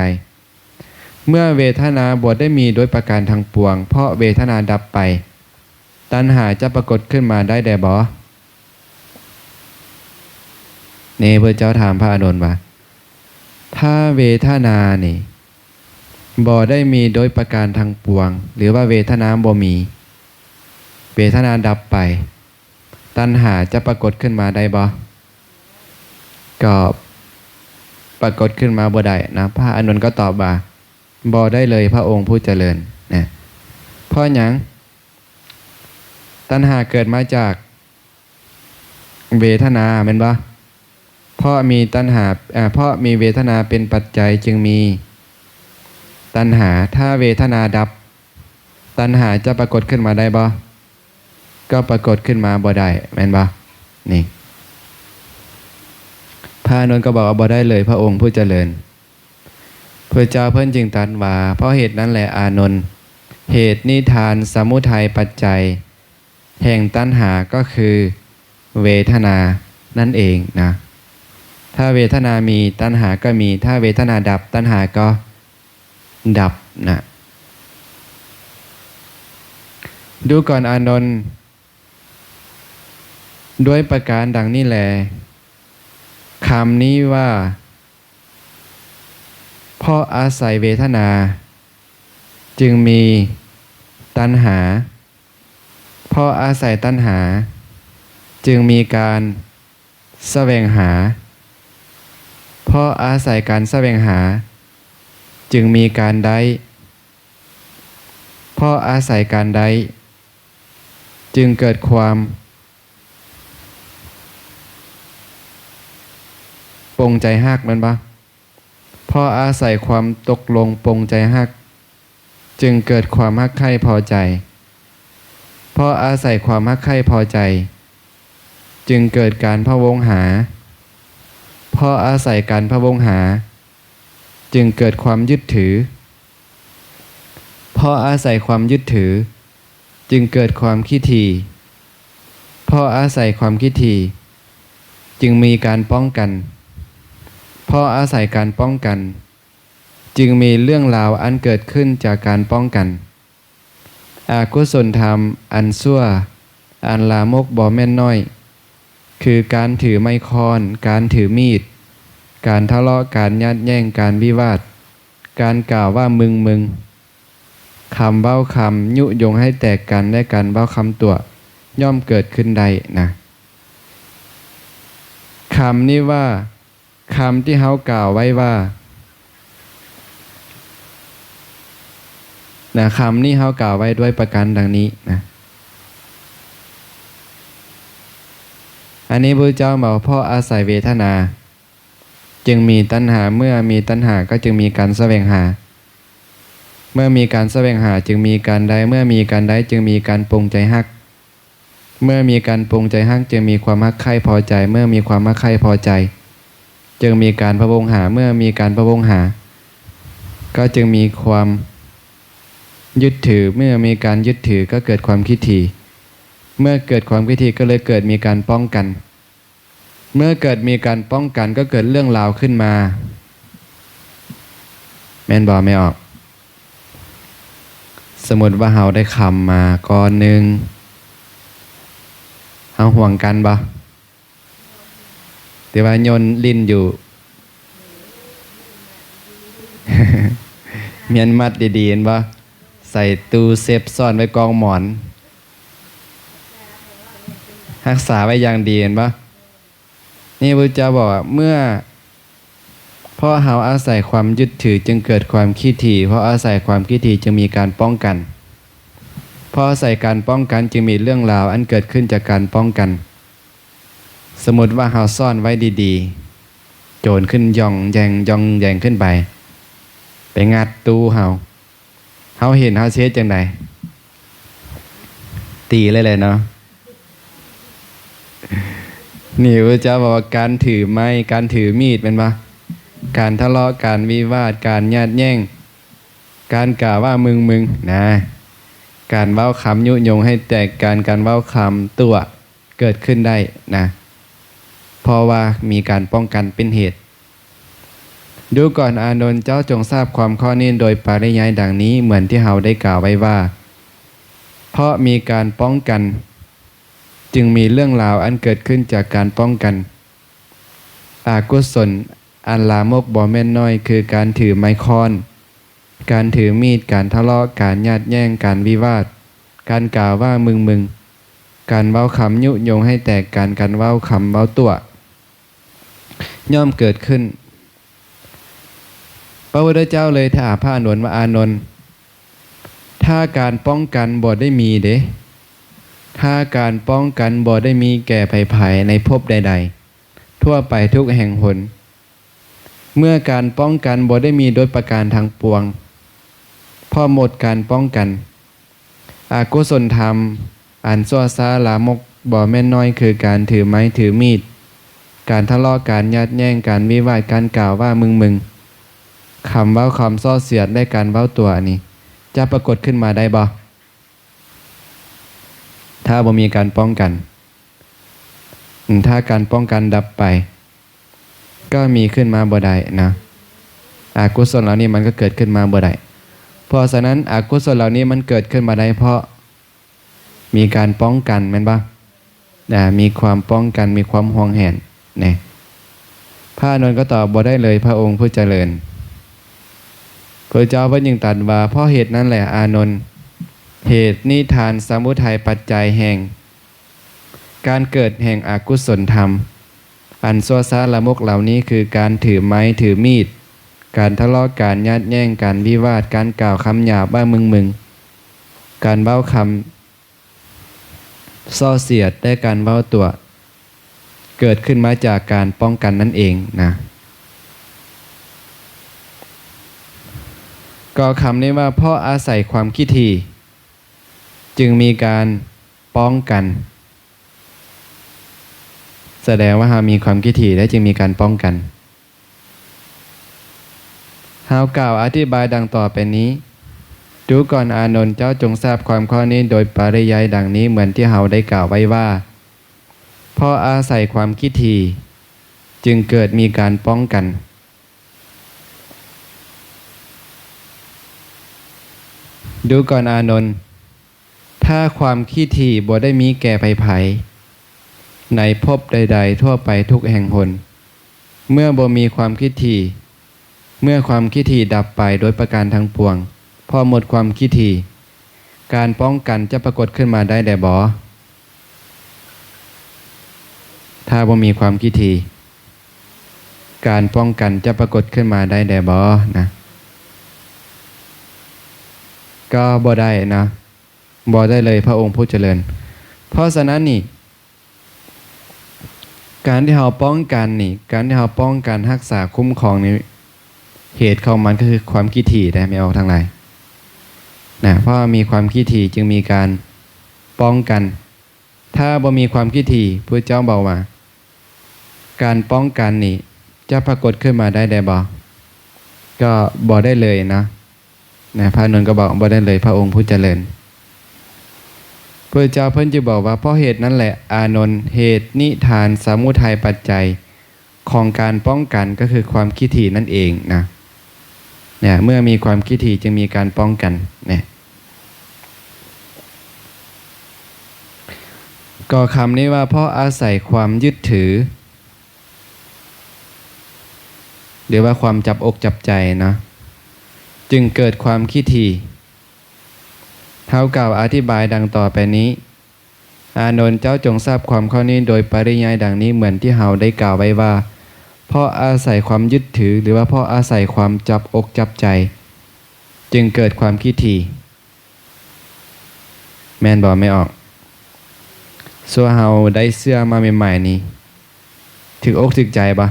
เมื่อเวทนาบ่ได้มีโดยประการทางปวงเพราะเวทนาดับไปตัณหาจะปรากฏขึ้นมาได้บ่นี่พระเจ้าถามพระอานนท์ว่า ถ้าเวทนานี่บ่ได้มีโดยประการทางปวงหรือว่าเวทนาบ่มีเวทนาดับไปตัณหาจะปรากฏขึ้นมาได้บ่ก็ปรากฏขึ้นมาบ่ได้นะพระอานนท์ก็ตอบว่าบ่ได้เลยพระองค์ผู้เจริญนะเพราะหยังตัณหาเกิดมาจากเวทนาแม่นบ่เพราะมีตัณหาเพราะมีเวทนาเป็นปัจจัยจึงมีตัณหาถ้าเวทนาดับตัณหาจะปรากฏขึ้นมาได้บ่ก็ปรากฏขึ้นมาบ่ได้แม่นบ่นี่พระอานนท์ก็บอกว่าบ่ได้เลยพระองค์ผู้เจริญพระเจ้าเพิ่นจึงตรัสว่าเพราะเหตุนั้นแหละอานนท์เหตุนิทานสมุทัยปัจจัยแห่งตัณหาก็คือเวทนานั่นเองนะถ้าเวทนามีตัณหาก็มีถ้าเวทนาดับตัณหาก็ดับนะดูก่อนอานนท์ด้วยประการดังนี้แลคำนี้ว่าเพราะอาศัยเวทนาจึงมีตัณหาเพราะอาศัยตัณหาจึงมีการแสวงหาเพราะอาศัยการแสวงหาจึงมีการได้เพราะอาศัยการได้จึงเกิดความปรงใจฮักมันปะเพราะอาศัยความตกลงปรงใจฮักจึงเกิดความฮักใคร่พอใจเพราะอาศัยความฮักใคร่พอใจจึงเกิดการพะวงหาเพราะอาศัยการพะวงหาจึงเกิดความยึดถือเพราะอาศัยความยึดถือจึงเกิดความขี้ถี่เพราะอาศัยความขี้ถี่จึงมีการป้องกันเพราะอาศัยการป้องกันจึงมีเรื่องราวอันเกิดขึ้นจากการป้องกันอกุศลธรรมอันชั่วอันลามกบ่แม่นน้อยคือการถือไม้ค้อนการถือมีดการทะเลาะการยัดแย่งการวิวาทการกล่าวว่ามึงคำเบ้าคำยุยงให้แตกกันและการเบ้าคำตัวย่อมเกิดขึ้นได้นะคำนี้ว่าคำที่เขากล่าวไว้ว่านะคำนี้เขากล่าวไว้ด้วยประการดังนี้นะอันนี้พระเจ้าบอกเพราะอาศัยเวทนาจึงมีตัณหาเมื่อมีตัณหาก็จึงมีการแสวงหาเมื่อมีการแสวงหาจึงมีการได้เมื่อมีการได้จึงมีการปรงใจฮักเมื่อมีการปรงใจฮักจึงมีความฮักใคร่พอใจเมื่อมีความฮักใคร่พอใจจึงมีการพะวงหาเมื่อมีการพะวงหาก็จึงมีความยึดถือเมื่อมีการยึดถือก็เกิดความคิดถี่เมื่อเกิดความคิดถี่ก็เลยเกิดมีการป้องกันเมื่อเกิดมีการป้องกันก็เกิดเรื่องราวขึ้นมาแม่นบ่ไม่ออกสมมติว่าเฮาได้คำมาก้อนหนึ่งเฮาห่วงกันบ่แต่ว่าโยนลิ้นอยู่ เมียนมัดดีๆเห็นบ่ใส่ตู้เซฟซ่อนไว้กองหมอนรักษาไว้อย่างดีเห็นบ่นี่พระเจ้าบอกว่าเมื่อเพราะเฮาอาศัยความยึดถือจึงเกิดความขี้ถี่เพราะอาศัยความขี้ถี่จึงมีการป้องกันเพราะอาศัยการป้องกันจึงมีเรื่องราวอันเกิดขึ้นจากการป้องกันสมมติว่าเฮาซ่อนไว้ดีๆโจรขึ้นย่องแยงขึ้นไปงัดตู้เฮาเห็นเฮาเสียจังไดตีเลยเนาะนี่พระเจ้าบอกว่าการถือไม้การถือมีดเป็นปะการทะเลาะการวิวาทการญาติแย่งการกล่าวว่ามึงนะการเว้าคำยุยงให้แตกการเว้าคำตัวเกิดขึ้นได้นะเพราะว่ามีการป้องกันเป็นเหตุดูก่อนอานนท์เจ้าจงทราบความข้อนี้โดยปริยายดังนี้เหมือนที่เราได้กล่าวไว้ว่าเพราะมีการป้องกันจึงมีเรื่องราวอันเกิดขึ้นจากการป้องกันอกุศล อันลามกบ่แม่นน้อยคือการถือไม้ค้อนการถือมีดการทะเลาะการญาติแย่งการวิวาทการกล่าวว่ามึงการเว้าคำยุยงให้แตกกันการเว้าคำเว้าตัวย่อมเกิดขึ้นพระพุทธเจ้าเลยถามพระอานนท์ว่าอานนท์ถ้าการป้องกันบ่ได้มีเด้ถ้าการป้องกันบ่ได้มีแก่ภัยในภพใดๆทั่วไปทุกแห่งหนเมื่อการป้องกันบ่ได้มีโดยประการทางปวงพอหมดการป้องกันอกุศลธรรมอันซั่วซ่าลามกบ่แม่นน้อยคือการถือไม้ถือมีดการทะเลาะการญาติแย่งการวิวาทการกล่าวว่ามึงคำเว้าคำซ้อเสียดและการเว้าตัวนี้จะปรากฏขึ้นมาได้บ่ถ้าบ่มีการป้องกันถ้าการป้องกันดับไปก็มีขึ้นมาบ่ได้นะอกุศลเหล่านี้มันก็เกิดขึ้นมาบ่ได้เพราะฉะนั้นอกุศลเหล่านี้มันเกิดขึ้นมาได้เพราะมีการป้องกันแม่นบ่มีความป้องกันมีความห่วงแหนนี่พระอานนท์ก็ตอบบ่ได้เลยพระองค์ผู้เจริญพระเจ้าเพิ่นยังตรัสว่าเพราะเหตุนั้นแหละอานนท์เหตุนิทานสมุทัยปัจจัยแห่งการเกิดแห่งอกุศลธรรมอันซั่วซ่าละมกเหล่านี้คือการถือไม้ถือมีดการทะเลาะการญาติแย่งการวิวาทการกล่าวคำหยาบว่ามึงการเว้าคำส่อเสียดและการเว้าตัวเกิดขึ้นมาจากการป้องกันนั่นเองนะก็คำนี้ว่าเพราะอาศัยความคิดถี่จึงมีการป้องกันแสดงว่าเรามีความคิดถี่และจึงมีการป้องกันเรากล่าวอธิบายดังต่อไปนี้ดูก่อนอานนท์เจ้าจงทราบความข้อนี้โดยปริยายดังนี้เหมือนที่เราได้กล่าวไว้ว่าเพราะอาศัยความคิดถี่จึงเกิดมีการป้องกันดูก่อนอานนท์ถ้าความคิดถี่บ่ได้มีแก่ภัยในภพใดๆทั่วไปทุกแห่งหนเมื่อบ่มีความคิดถี่เมื่อความคิดถี่ดับไปโดยประการทั้งปวงพอหมดความคิดถี่การป้องกันจะปรากฏขึ้นมาได้แต่บ่ถ้าบ่มีความคิดถี่การป้องกันจะปรากฏขึ้นมาได้แต่บ่นะก็บ่ได้นะบ่ได้เลยพระองค์ผู้เจริญเพราะฉะนั้นนี่การที่เราป้องกันนี่การที่เราป้องกันรักษาคุ้มครองนี่เหตุของมันก็คือความคิดถี่ได้ไม่ออกทางไหนนะเพราะมีความคิดถี่จึงมีการป้องกันถ้าบ่มีความคิดถี่พระเจ้าบอกว่าการป้องกันนี่จะปรากฏขึ้นมาได้บ่ก็บ่ได้เลยนะพระอานนท์ก็บอกบ่ได้เลยพระองค์ผู้เจริญพระเจ้าเพิ่นจะบอกว่าเพราะเหตุนั้นแหละอานนท์เหตุนิทานสมุทัยปัจจัยของการป้องกันก็คือความคิดถี่นั่นเองนะเนี่ยเมื่อมีความคิดถี่จึงมีการป้องกันเนี่ยก็คำนี้ว่าเพราะอาศัยความยึดถือหรือว่าความจับอกจับใจนะจึงเกิดความคิดถี่เฮากล่าวอธิบายดังต่อไปนี้อานนท์เจ้าจงทราบความข้อนี้โดยปริยายดังนี้เหมือนที่เฮาได้กล่าวไว้ว่าเพราะอาศัยความยึดถือหรือว่าเพราะอาศัยความจับอกจับใจจึงเกิดความคิดถี่แม่นบอกไม่ออกส่วนเฮาได้เสื้อมาใหม่ๆนี้ถึกอกถึกใจปะ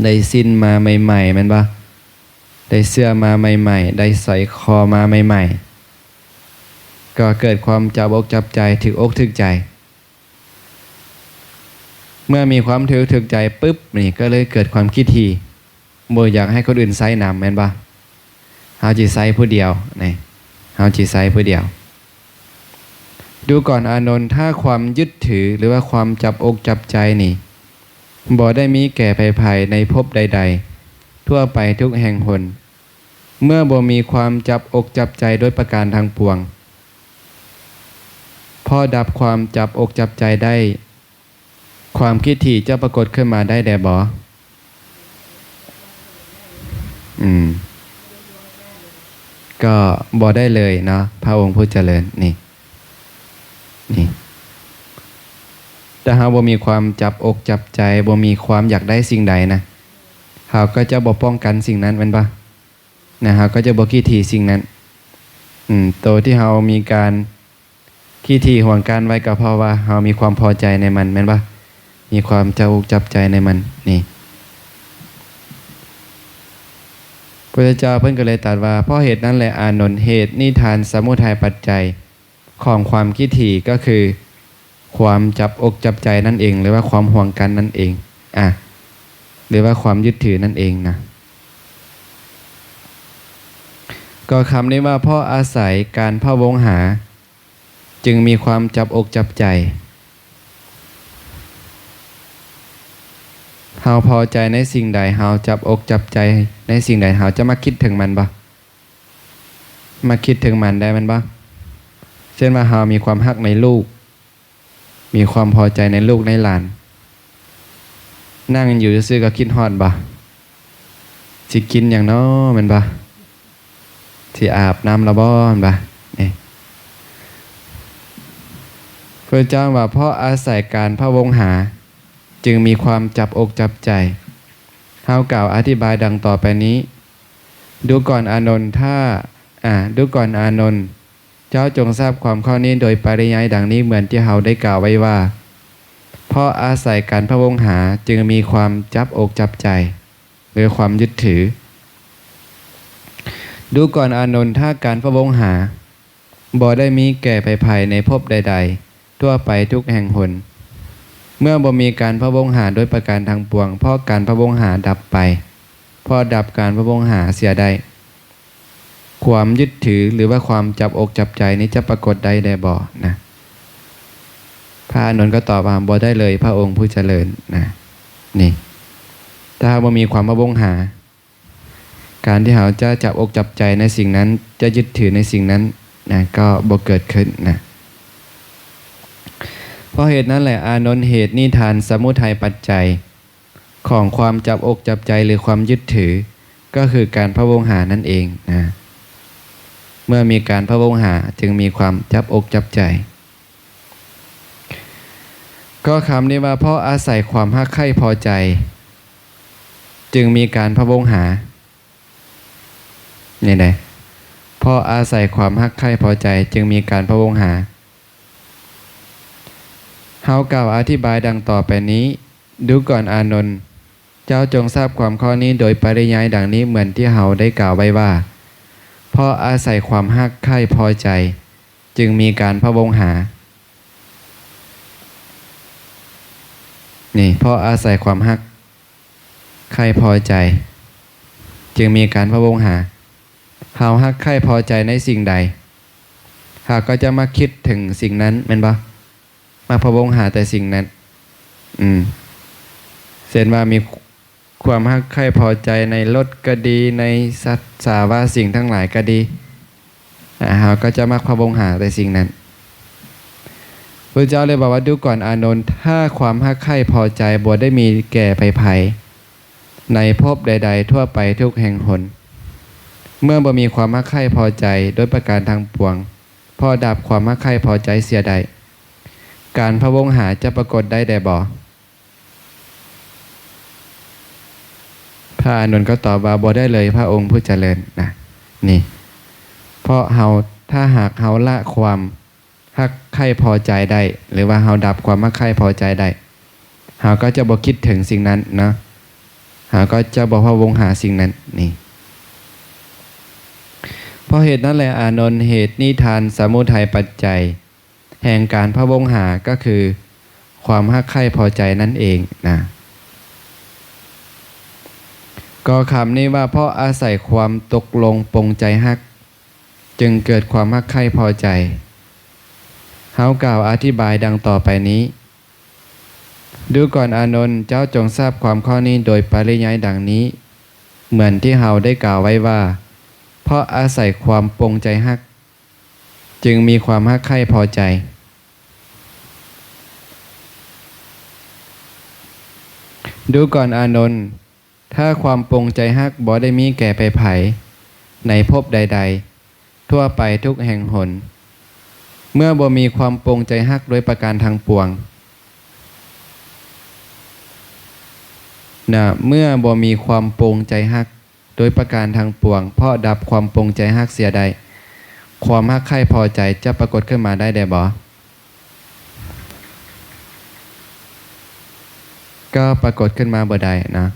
ได้สิ้นมาใหม่ๆแม่นปะได้เสื้อมาใหม่ๆได้ใส่คอมาใหม่ๆก็เกิดความจับอกจับใจถึกอกถึกใจเมื่อมีความถึกใจปุ๊บนี่ก็เลยเกิดความคิดถี่บ่อยากให้คนอื่นใส่นำแม่นปะเฮาสิใส่ผู้เดียวนี่เฮาสิใส่ผู้เดียวดูก่อนอานนท์ถ้าความยึดถือหรือว่าความจับอกจับใจนี่บ่ได้มีแก่ภัยในภพใดๆทั่วไปทุกแห่งหนเมื่อบ่มีความจับอกจับใจโดยประการทางปวงพอดับความจับอกจับใจได้ความคิดถี่จะปรากฏขึ้นมาได้แด่บ่ อืมก็บ่ได้เลยเนาะพระองค์ผู้เจริญนี่แต่เฮาบ่มีความจับอกจับใจบ่มีความอยากได้สิ่งใดนะเฮาก็จะบ่ป้องกันสิ่งนั้นแม่นบ่นะเฮาก็จะบ่ขี้ถี่สิ่งนั้นตัวที่เฮามีการขี้ถี่ห่วงการไว้ก็เพราะว่าเฮามีความพอใจในมันแม่นบ่มีความจับอกจับใจในมันนี่พระเจ้าเพิ่นก็เลยตรัสว่าเพราะเหตุนั้นแหละอานนท์เหตุนิทานสมุทัยปัจจัยของความขี้ถี่ก็คือความจับอกจับใจนั่นเองหรือว่าความห่วงกันนั่นเองหรือว่าความยึดถือนั่นเองนะก็คำนี้ว่าเพราะอาศัยการพะวงหาจึงมีความจับอกจับใจเฮาพอใจในสิ่งใดเฮาจับอกจับใจในสิ่งใดเฮาจะมาคิดถึงมันบ่มาคิดถึงมันได้มันบ่เช่นว่าเฮามีความฮักในลูกมีความพอใจในลูกในหลานนั่งอยู่ซื่อๆก็คิดฮอดบ่สิกินอย่างน้อมันบ่สิอาบน้ำละบ่มันบ่นี่พระเจ้าว่าเพราะอาศัยการพะวงหาจึงมีความจับอกจับใจเฮากล่าวอธิบายดังต่อไปนี้ดูก่อนอานนท์ดูก่อนอานนท์เจ้าจงทราบความข้อนี้โดยปริยายดังนี้เหมือนที่เฮาได้กล่าวไว้ว่าเพราะอาศัยการพะวงหาจึงมีความจับอกจับใจหรือความยึดถือดูก่อนอานนท์ถ้าการพะวงหาบ่ได้มีแก่ภายในภพใดๆทั่วไปทุกแห่งหนเมื่อบ่มีการพะวงหาโดยประการทางปวงเพราะการพะวงหาดับไปพอดับการพะวงหาเสียได้ความยึดถือหรือว่าความจับอกจับใจนี้จะปรากฏได้บ่นะพระอานนท์ก็ตอบว่าบ่ได้เลยพระองค์ผู้เจริญนะนี่ถ้าบ่มีความพะวงหาการที่เราจะจับอกจับใจในสิ่งนั้นจะยึดถือในสิ่งนั้นนะก็บ่เกิดขึ้นนะเพราะเหตุนั้นแหละอานนท์เหตุนิทานสมุทัยปัจจัยของความจับอกจับใจหรือความยึดถือก็คือการพะวงหานั่นเองนะเมื่อมีการพะวงหาจึงมีความจับอกจับใจก็คำนี้ว่าเพราะอาศัยความฮักใคร่พอใจจึงมีการพะวงหานี่ไงเพราะอาศัยความฮักใคร่พอใจจึงมีการพะวงหาเฮากล่าวอธิบายดังต่อไปนี้ดูก่อนอานนท์เจ้าจงทราบความข้อนี้โดยปริยายดังนี้เหมือนที่เฮาได้กล่าวไว้ว่าเพราะอาศัยความฮักใคร่พอใจจึงมีการพะวงหานี่เพราะอาศัยความฮักใคร่พอใจจึงมีการพะวงหาเฮาฮักใคร่พอใจในสิ่งใดเฮาก็จะมาคิดถึงสิ่งนั้นแม่นบ่มาพะวงหาแต่สิ่งนั้นเช่นว่ามีความฮักใคร่พอใจในรถก็ดีในสัตว์สาว่าสิ่งทั้งหลายก็ดีเฮาก็จะมักพะวงหาแต่สิ่งนั้นพระเจ้าเลยบอกว่าดูก่อนอานนท์ถ้าความฮักใคร่พอใจบ่ได้มีแก่ภัยในภพใดๆทั่วไปทุกแห่งหนเมื่อบ่มีความฮักใคร่พอใจโดยประการทางปวงพอดับความฮักใคร่พอใจเสียใดการพะวงหาจะปรากฏได้บ่พระอานนท์ก็ตอบว่าบ่ได้เลยพระองค์ผู้เจริญนะนี่เพราะถ้าหากเฮาละความฮักใคร่พอใจได้หรือว่าเฮาดับความฮักใคร่พอใจได้เฮาก็จะบ่คิดถึงสิ่งนั้นนะเฮาก็จะบ่พะวงหาสิ่งนั้นนี่เพราะเหตุนั้นแหละอานนท์เหตุนิทานสมุทัยปัจจัยแห่งการพะวงหาก็คือความฮักใคร่พอใจนั่นเองนะก็คำนี้ว่าเพราะอาศัยความตกลงปรงใจฮักจึงเกิดความฮักใคร่พอใจเฮากล่าวอธิบายดังต่อไปนี้ดูก่อนอานนท์เจ้าจงทราบความข้อนี้โดยปริยายดังนี้เหมือนที่เฮาได้กล่าวไว้ว่าเพราะอาศัยความปรงใจฮักจึงมีความฮักใคร่พอใจดูก่อนอานนท์ ถ้าความปรงใจฮักบ่ได้มีแก่ไปไผในภพใดๆทั่วไปทุกแห่งหนเมื่อบ่มีความปรงใจฮักโดยประการทางปวงเมื่อบ่มีความปรงใจฮักโดยประการทางปวงเพราะดับความปรงใจฮักเสียใดความฮักใคร่พอใจจะปรากฏขึ้นมาได้บ่ก็ปรากฏขึ้นมาบ่ได้นะ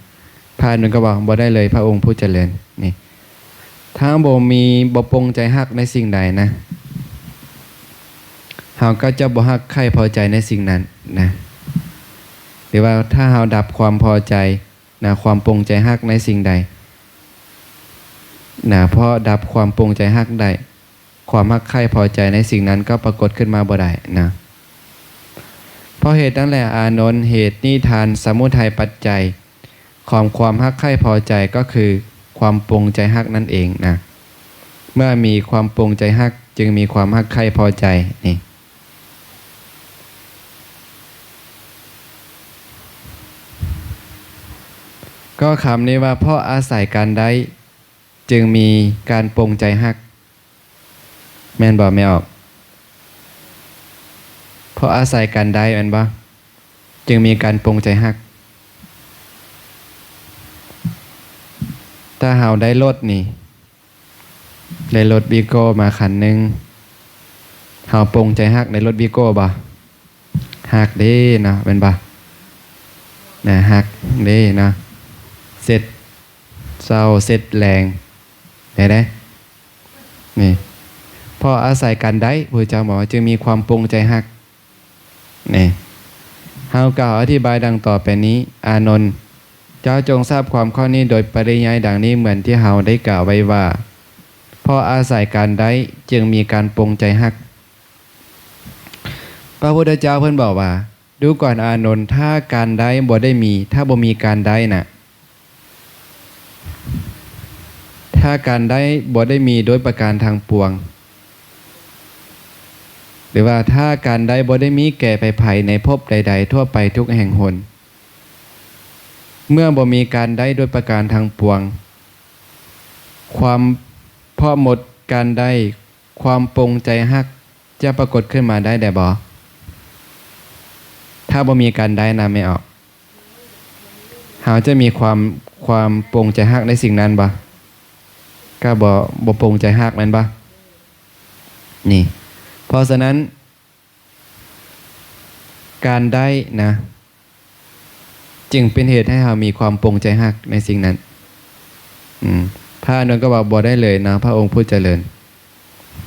พระอนุนก็บอกบ่ได้เลยพระองค์ผู้เจริญนี่ถ้าบ่มีบ่ปรงใจฮักในสิ่งใดนะเฮาก็จะบ่ฮักใคร่พอใจในสิ่งนั้นนะหรือว่าถ้าเฮาดับความพอใจนะความปรงใจฮักในสิ่งใดนะเพราะดับความปรงใจฮักได้ความฮักใคร่พอใจในสิ่งนั้นก็ปรากฏขึ้นมาบ่ได้นะเพราะเหตุนั้นแหละอานนท์เหตุนิทานสมุทัยปัจจัยของความฮักใคร่พอใจก็คือความปรงใจฮักนั่นเองนะเมื่อมีความปรงใจฮักจึงมีความฮักใคร่พอใจนี่ก็คำนี้ว่าเพราะอาศัยการได้จึงมีการปรงใจฮักแม่นบ่ไม่ออกเพราะอาศัยการได้แม่นบ่จึงมีการปรงใจฮักถ้าเฮาได้รถนี่ได้รถวีโก้มาคันหนึ่งเฮาปรงใจฮักในรถวีโก้บ่ฮักเด้นะเป็นบ่นะฮักเด้นะเสร็จเศร้าเสร็จแรงได้นี่พออาศัยกันได้พระเจ้าบอกว่าจึงมีความปรงใจฮักนี่เฮากล่าวอธิบายดังต่อไปนี้อานนท์เจ้าจงทราบความข้อนี้โดยปริยายดังนี้เหมือนที่เฮาได้กล่าวไว้ว่าเพราะอาศัยการได้จึงมีการปรงใจฮักพระพุทธเจ้าเพิ่นบอกว่าดูก่อนอานนท์ถ้าการได้บ่ได้มีถ้าบ่มีการได้น่ะถ้าการได้บ่ได้มีโดยประการทางปวงหรือว่าถ้าการได้บ่ได้มีแก่ไปไผในภพใดๆทั่วไปทุกแห่งหนเมื่อบ่มีการได้โดยประการทางปวงความพอหมดการได้ความปรงใจฮักจะปรากฏขึ้นมาได้บ่ถ้าบ่มีการได้นำไม่ออกเฮาจะมีความปรงใจฮักในสิ่งนั้นบ่ก็บ่ปรงใจฮักแม่นบ่นี่เพราะฉะนั้นการได้นะจึงเป็นเหตุให้เรามีความปรงใจฮักในสิ่งนั้นพระอานนท์ก็บอกบ่ได้เลยนะพระองค์ผู้เจริญ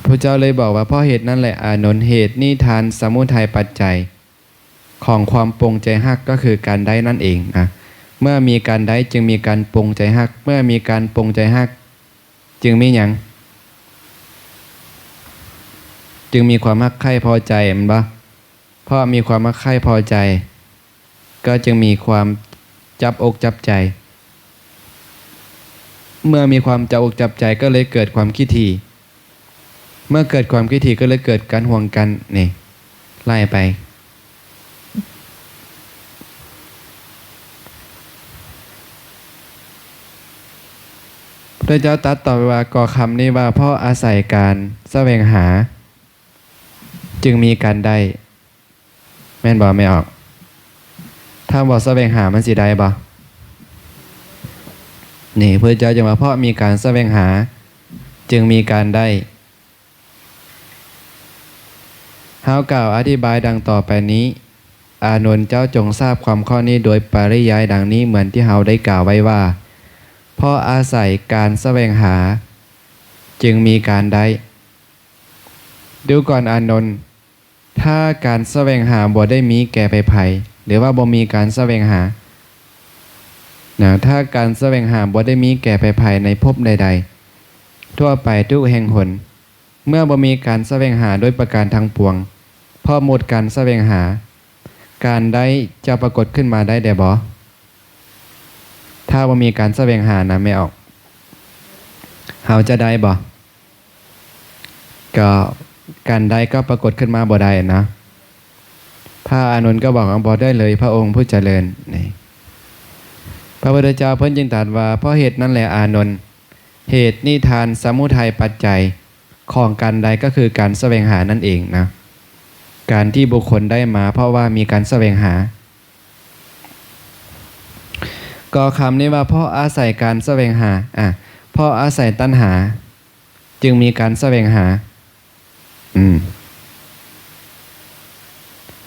พระเจ้าเลยบอกว่าเพราะเหตุนั้นแหละอานนท์เหตุนิทานสมุทัยปัจจัยของความปรงใจฮักก็คือการได้นั่นเองนะเมื่อมีการได้จึงมีการปรงใจฮักเมื่อมีการปรงใจฮักจึงมีหยังจึงมีความฮักใคร่พอใจมันบ่เพราะมีความฮักใคร่พอใจก็จึงมีความจับอกจับใจเมื่อมีความจับอกจับใจก็เลยเกิดความคิดถี่เมื่อเกิดความคิดถี่ก็เลยเกิดการห่วงกันนี่ไล่ไปพระเจ้าตรัสต่อไปว่าก่อคำนี้ว่าเพราะอาศัยการแสวงหาจึงมีการได้แม่นบ่ไม่ออกถ้าบ่แสวงหามันสิได้บ่นี่พระเจ้าจึงว่าเพราะมีการแสวงหาจึงมีการได้เฮากล่าวอธิบายดังต่อไปนี้อานนท์เจ้าจงทราบความข้อนี้โดยปริยายดังนี้เหมือนที่เฮาได้กล่าวไว้ว่าเพราะอาศัยการแสวงหาจึงมีการได้ดูก่อนอานนท์ถ้าการแสวงหาบ่ได้มีแก่ไปไผหรือว่าบ่มีการแสวงหาถ้าการแสวงหาบ่ได้มีแก่ไปไผในภพใดๆทั่วไปทุกแห่งหนเมื่อบ่มีการแสวงหาโดยประการทางปวงพอหมดการแสวงหาการได้จะปรากฏขึ้นมาได้บ่ถ้าบ่มีการแสวงหานะไม่ออกเฮาจะได้บ่ก็การได้ก็ปรากฏขึ้นมาบ่ได้นะพระอานนท์ก็บอกว่าบ่ได้เลยพระองค์ผู้เจริญนี่พ พระพุทธเจ้าเพิ่นจึงตรัสว่าเพราะเหตุนั้นแหละอานนท์เหตุนิทานสมุทัยปัจจัยของการใดก็คือการแสวงหานั่นเองนะการที่บุคคลได้มาเพราะว่ามีการแสวงหาก็คำนี้ว่าเพราะอาศัยการแสวงหาเพราะอาศัยตัณหาจึงมีการแสวงหา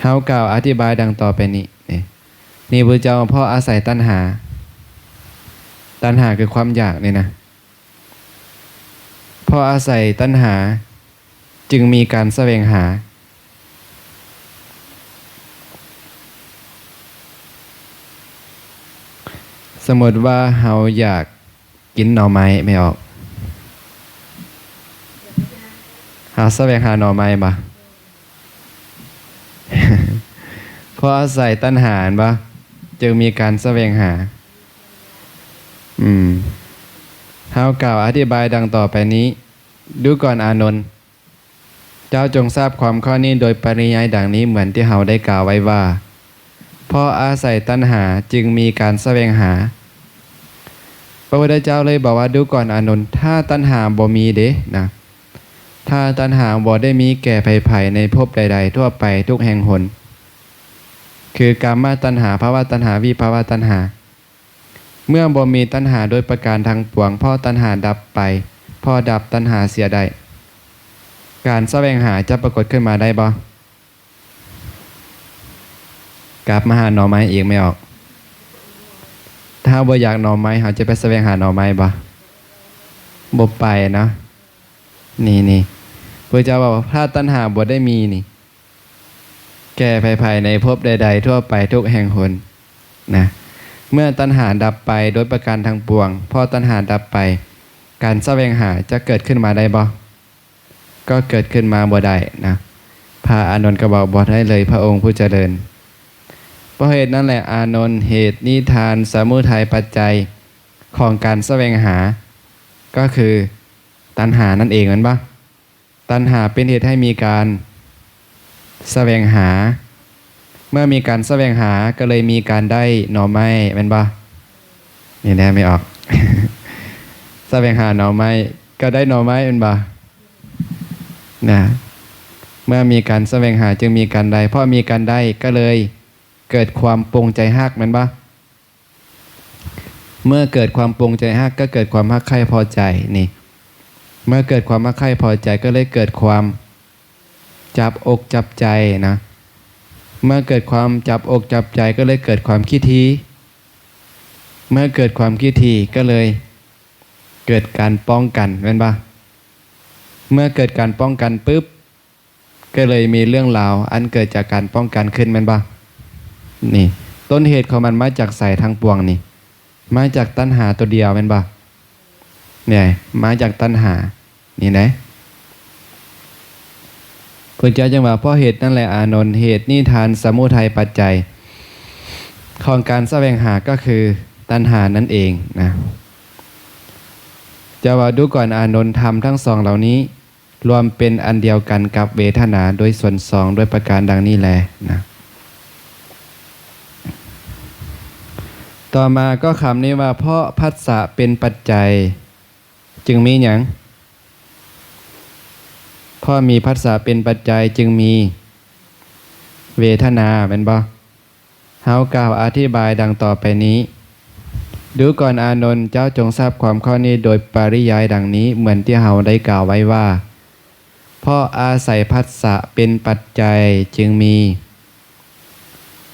เฮากล่าวอธิบายดังต่อไปนี้นี่พระเจ้าเพราะอาศัยตัณหาคือความอยากนี่นะเพราะอาศัยตัณหาจึงมีการแสวงหาสมมติว่าเฮาอยากกินหน่อไม้ไม่ออกหาแสวงหาหน่อไม้บ่ เพราะอาศัยตัณหาบ่จึงมีการแสวงหาเฮากล่าวอธิบายดังต่อไปนี้ดูก่อนอานนท์เจ้าจงทราบความข้อนี้โดยปริยายดังนี้เหมือนที่เฮาได้กล่าวไว้ว่าเพราะอาศัยตัณหาจึงมีการแสวงหาพระพุทธเจ้าเลยบอกว่าดูก่อนอานนท์ถ้าตัณหาบ่มีเด้นะถ้าตัณหาบ่ได้มีแก่ไผ่ในภพใดๆทั่วไปทุกแห่งหนคือกามตัณหาภวตัณหาวิภวตัณหาเมื่อบ่มีตัณหาโดยประการทางปวงเพราะตัณหาดับไปพอดับตัณหาเสียได้การแสวงหาจะปรากฏขึ้นมาได้บ่กลับมาหาหน่อไม้อีกไม่ออกถ้าบ่อยากหน่อไม้เขาจะไปแสวงหาหน่อไม้บ่ไปนะนี่พระเจ้าบอกว่าถ้าตัณหาบ่ได้มีนี่แก่ไผ่ในภพใดๆทั่วไปทุกแห่งหนนะเมื่อตัณหาดับไปโดยประการทางปวงพอตัณหาดับไปการแสวงหาจะเกิดขึ้นมาได้บ่ก็เกิดขึ้นมาบ่ได้นะพระอานนท์ก็บอกบ่ได้เลยพระองค์ผู้เจริญเพราะเหตุนั้นแหละอานนท์เหตุนิทานสมุทัยปัจจัยของการแสวงหาก็คือตัณหานั่นเองนั่นปะตัณหาเป็นเหตุให้มีการแสวงหาเมื่อมีการแสวงหาก็เลยมีการได้หน่อไม้เป็นปะนี่แน่ไม่ออก แสวงหาหน่อไม้ก็ได้หน่อไม้เป็นปะนะเมื่อมีการแสวงหาจึงมีการได้เพราะมีการได้ก็เลยเกิดความปรงใจฮักมันปะเมื่อเกิดความปรงใจฮักก็เกิดความฮักใคร่พอใจนี่เมื่อเกิดความฮักใคร่พอใจก็เลยเกิดความจับอกจับใจนะเมื่อเกิดความจับอกจับใจก็เลยเกิดความขี้ทีเมื่อเกิดความขี้ทีก็เลยเกิดการป้องกันเป็นปะเมื่อเกิดการป้องกันปุ๊บก็เลยมีเรื่องราวอันเกิดจากการป้องกันขึ้นเป็นปะนี่ต้นเหตุของมันมาจากสายทางปวงนี่มาจากตัณหาตัวเดียวเป็นปะเนี่ยมาจากตัณหานี่นะพระเจ้าจึงว่าเพราะเหตุนั่นแหละอานนท์เหตุนิทานสมุทัยปัจจัยของการแสวงหาก็คือตัณหานั่นเองนะจะว่าดูก่อนอานนท์ธรรมทั้งสองเหล่านี้รวมเป็นอันเดียวกันกับเวทนาโดยส่วนสองโดยประการดังนี้แลนะต่อมาก็คำนี้ว่าเพราะผัสสะเป็นปัจจัยจึงมีหยังเพราะมีผัสสะเป็นปัจจัยจึงมีเวทนาเป็นบ่เฮากล่าวอธิบายดังต่อไปนี้ดูก่อนอานนท์เจ้าจงทราบความข้อนี้โดยปริยายดังนี้เหมือนที่เฮาได้กล่าวไว้ว่าเพราะอาศัยผัสสะเป็นปัจจัยจึงมี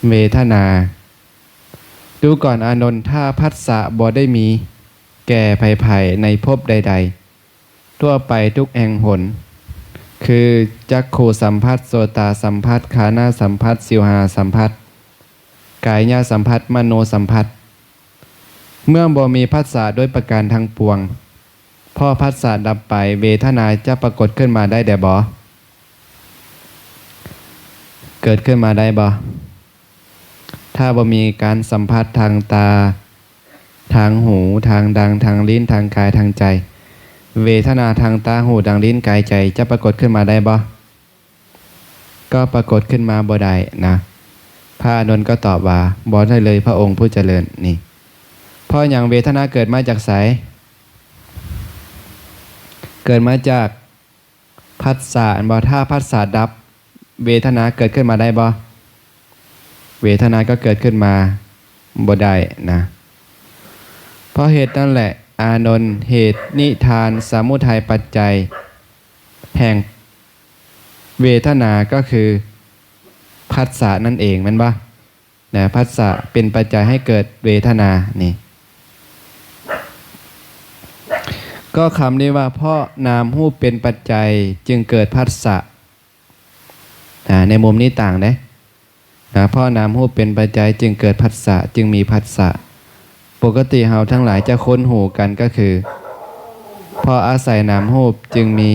เวทนาดูก่อนอานนท์ถ้าผัสสะบ่ได้มีแก่ไผ่ในภพใดๆทั่วไปทุกแห่งหนคือจักขุสัมผัสโสตสัมผัสฆานาสัมผัสชิวหาสัมผัสกายญาสัมผัสมโนสัมผัสเมื่อบ่มีผัสสะด้วยประการทั้งปวงพอผัสสะดับไปเวทนาจะปรากฏขึ้นมาได้แด่บ่เกิดขึ้นมาได้บ่ถ้าบ่มีการสัมผัสทางตาทางหูทางดังทางลิ้นทางกายทางใจเวทนาทางตาหูดังลิ้นกายใจจะปรากฏขึ้นมาได้บ่ก็ปรากฏขึ้นมาบ่ได้นะพระอานนท์ก็ตอบว่าบ่ได้เลยพระองค์ผู้เจริญนี่ ราะอย่างเวทนาเกิดมาจากไสเกิดมาจากผัสสะบ่ถ้าผัสสะดับเวทนาเกิดขึ้นมาได้บ่เวทนาก็เกิดขึ้นมาบ่ได้นะเพราะเหตุนั่นแหละอานนท์เหตุนิทานสมุทัยปัจจัยแห่งเวทนาก็คือผัสสะนั่นเองแม่นบ่นะผัสสะเป็นปัจจัยให้เกิดเวทนานี่ก็คำนี้ว่าเพราะนามรูปเป็นปัจจัยจึงเกิดผัสสะในมุมนี้ต่างเด้นะเพราะนามรูปเป็นปัจจัยจึงเกิดผัสสะจึงมีผัสสะปกติเฮาทั้งหลายจะคุ้นหูกันก็คือเพราะอาศัยนามรูปจึงมี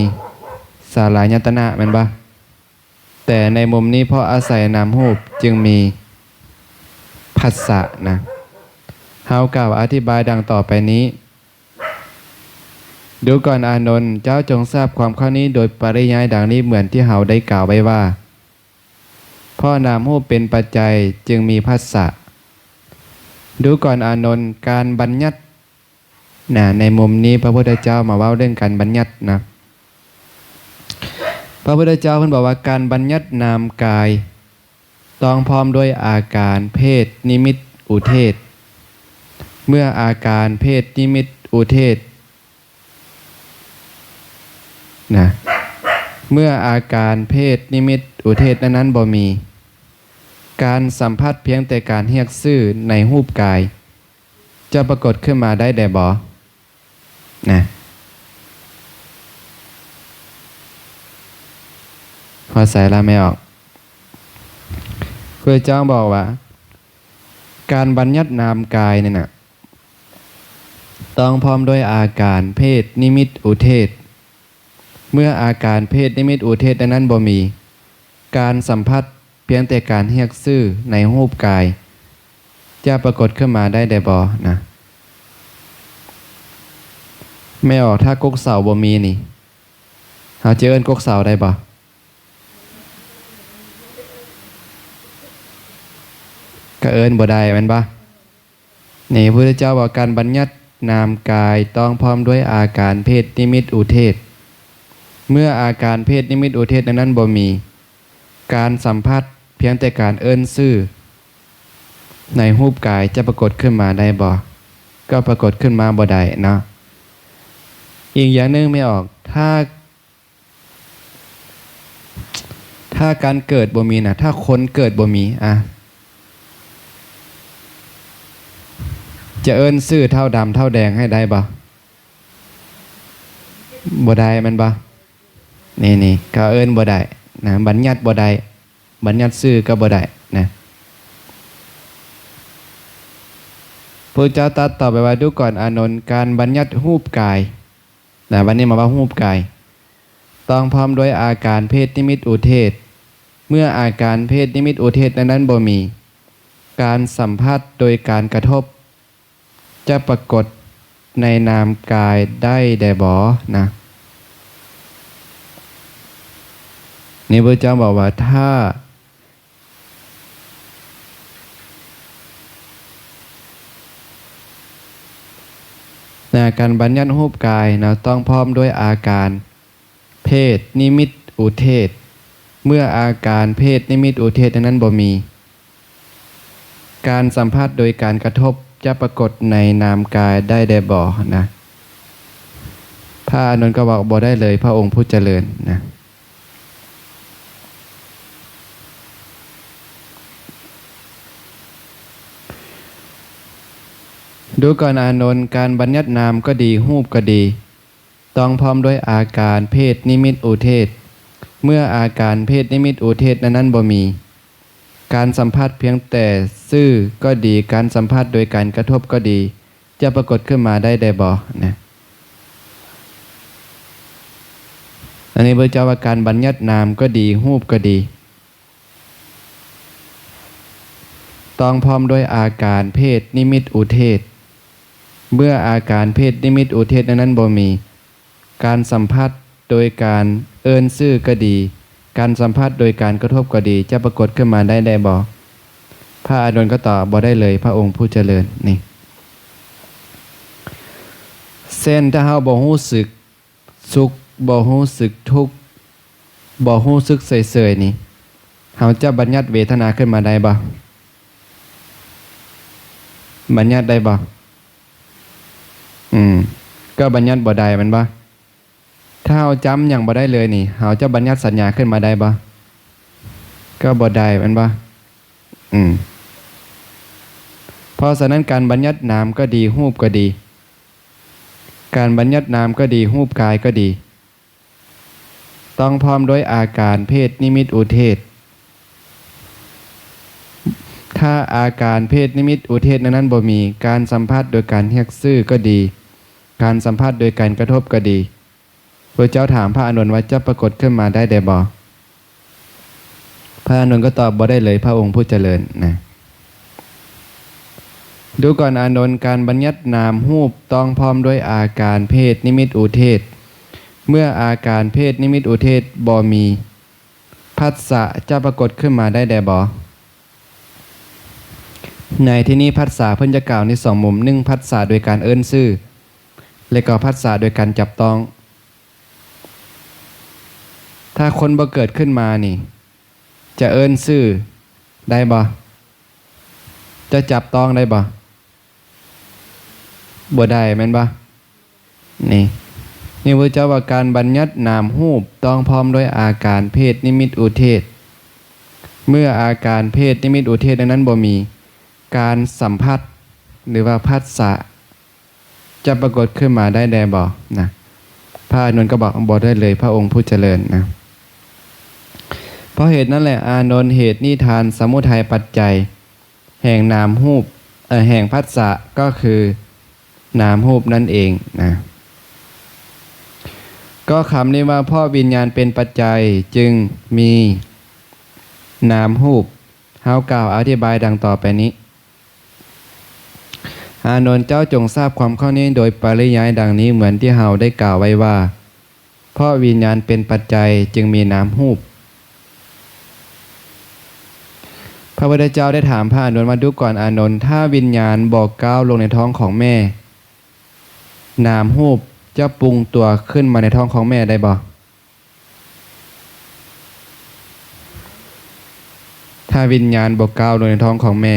สาลายตนะแม่นบ่แต่ในมุมนี้เพราะอาศัยนามรูปจึงมีผัสสะนะเฮากล่าวอธิบายดังต่อไปนี้ดูก่อนอานนท์เจ้าจงทราบความข้อนี้โดยปริยายดังนี้เหมือนที่เฮาได้กล่าวไว้ว่าเพราะนามรูปเป็นปัจจัยจึงมีผัสสะดูก่อนอานนท์การบัญญัติในมุมนี้พระพุทธเจ้ามาเว้าเรื่องการบัญญัตินะพระพุทธเจ้าเพิ่นบอกว่าการบัญญัตินามกายต้องพร้อมด้วยอาการเพศนิมิตอุเทศเมื่ออาการเพศนิมิตอุเทศนะเมื่ออาการเพศนิมิตอุเทศนั้นบ่มีการสัมผัสเพียงแต่การเรียกชื่อในรูปกายจะปรากฏขึ้นมาได้บ่นะพอใส่ละไม่ออกพระเจ้าบอกว่าการบัญญัตินามกายนี่นะต้องพร้อมด้วยอาการเพศนิมิตอุเทศเมื่ออาการเพศนิมิตอุเทศนั้นบ่มีการสัมผัสเพียงแต่การเรียกชื่อในรูปกายจะปรากฏขึ้นมาได้บ่นะไม่ออกถ้ากกเสาบ่มีนี่เฮาจะเอิ้นกกเสาได้บ่ก็เอิ้นบ่ได้แม่นบ่นี่พระพุทธเจ้าบอกการบัญญัตินามกายต้องพร้อมด้วยอาการเพศนิมิตอุเทศเมื่ออาการเพศนิมิตอุเทศนั้นบ่มีการสัมผัสเพียงแต่การเอิ้นชื่อในรูปกายจะปรากฏขึ้นมาได้บ่ก็ปรากฏขึ้นมาบ่ได้เนาะอีกอย่างนึงไม่ออกถ้าการเกิดบ่มีนะถ้าคนเกิดบ่มีจะเอิ้นชื่อเท่าดำเท่าแดงให้ได้บ่ได้มันบ่นี่ก็เอิ้นบ่ได้นะบัญญัติบ่ได้บัญญัติชื่อก็บ่ได้นะพระเจ้าตรัสต่อไปว่าดูก่อนอานนท์การบัญญัติรูปกายนะวันนี้มาว่ารูปกายต้องพร้อมด้วยอาการเพศนิมิตอุเทศเมื่ออาการเพศนิมิตอุเทศนั้นบ่มีการสัมผัสโดยการกระทบจะปรากฏในนามกายได้บ่นะนี่พระเจ้าบอกว่าถ้าการบัญญัติรูปกายนะต้องพร้อมด้วยอาการเพศนิมิตอุเทศเมื่ออาการเพศนิมิตอุเทศนั้นบ่มีการสัมผัสโดยการกระทบจะปรากฏในนามกายได้บ่นะพระอานนท์ก็บอกบ่ได้เลยพระองค์ผู้เจริญนะดูก่อนอานนท์การบัญญัตินามก็ดีรูปก็ดีต้องพร้อมด้วยอาการเพศนิมิตอุเทศเมื่ออาการเพศนิมิตอุเทศนั้นบ่มีการสัมผัสเพียงแต่ชื่อก็ดีการสัมผัสโดยการกระทบก็ดีจะปรากฏขึ้นมาได้บ่นะอันนี้พระเจ้าว่าการบัญญัตินามก็ดีรูปก็ดีต้องพร้อมด้วยอาการเพศนิมิตอุเทศเมื่ออาการเพศนิมิตอุเทศนั้นบ่มีการสัมผัสโดยการเอิ้นชื่อก็ดีการสัมผัสโดยการกระทบก็ดีจะปรากฏขึ้นมาได้บ่พระอานนท์ก็ตอบบ่ได้เลยพระองค์ผู้เจริญนี่ ช่นถ้าเฮาบ่รู้สึกสุขบ่รู้สึกทุกข์บ่รู้สึกเฉยๆนี่เฮาจะบัญญัติเวทนาขึ้นมาได้บ่บัญญัติได้บ่ก็บัญญัติบ่ได้มันบ่ถ้าเฮาจำหยังบ่ได้เลยนี่เฮาจะบัญญัติสัญญาขึ้นมาได้บ่ก็บ่ได้มันบ่เพราะฉะนั้นการบัญญัตินามก็ดีรูปก็ดีการบัญญัตินามก็ดีรูปกายก็ดีต้องพร้อมด้วยอาการเพศนิมิตอุเทศถ้าอาการเพศนิมิตอุเทศนั้นบ่มีการสัมผัสโดยการเรียกชื่อก็ดีการสัมผัสโดยการกระทบก็ดีพระเจ้าถามพระอานนท์ว่าจะปรากฏขึ้นมาได้บ่พระอานนท์ก็ตอบบ่ได้เลยพระองค์ผู้เจริญนะดูก่อนอานนท์การบัญญัตินามรูปต้องพร้อมด้วยอาการเพศนิมิตอุเทศเมื่ออาการเพศนิมิตอุเทศบ่มีผัสสะจะปรากฏขึ้นมาได้บ่ในที่นี้ผัสสะเพิ่นจะกล่าวในสองมุม1ผัสสะโดยการเอิ้นชื่อและก็ผัสสะโดยการจับต้องถ้าคนบ่เกิดขึ้นมานี่จะเอิ้นชื่อได้บ่จะจับต้องได้บ่ได้แม่นบ่นี่พระเจ้าว่าการบัญญัตินามรูปต้องพร้อมด้วยอาการเพศนิมิตอุเทศเมื่ออาการเพศนิมิตอุเทศนั้นบ่มีการสัมผัสหรือว่าผัสสะจะปรากฏขึ้นมาได้บ่นะพระอานนท์ก็บอกบ่ได้เลยพระองค์ผู้เจริญนะเพราะเหตุนั้นแหละอานนท์เหตุนิทานสมุทัยปัจจัยแห่งนามรูปแห่งผัสสะก็คือนามรูปนั่นเองนะก็คำนี้ว่าเพราะวิญญาณเป็นปัจจัยจึงมีนามรูปเฮากล่าวอธิบายดังต่อไปนี้อานนท์เจ้าจงทราบความข้อนี้โดยปริยายดังนี้เหมือนที่เฮาได้กล่าวไว้ว่าเพราะวิญญาณเป็นปัจจัยจึงมีนามรูปพระพุทธเจ้าได้ถามพระอานนท์มาดูก่อนอานนท์ถ้าวิญญาณบอกก้าวลงในท้องของแม่นามรูปจะปรุงตัวขึ้นมาในท้องของแม่ได้บ่ถ้าวิญญาณบอกก้าวลงในท้องของแม่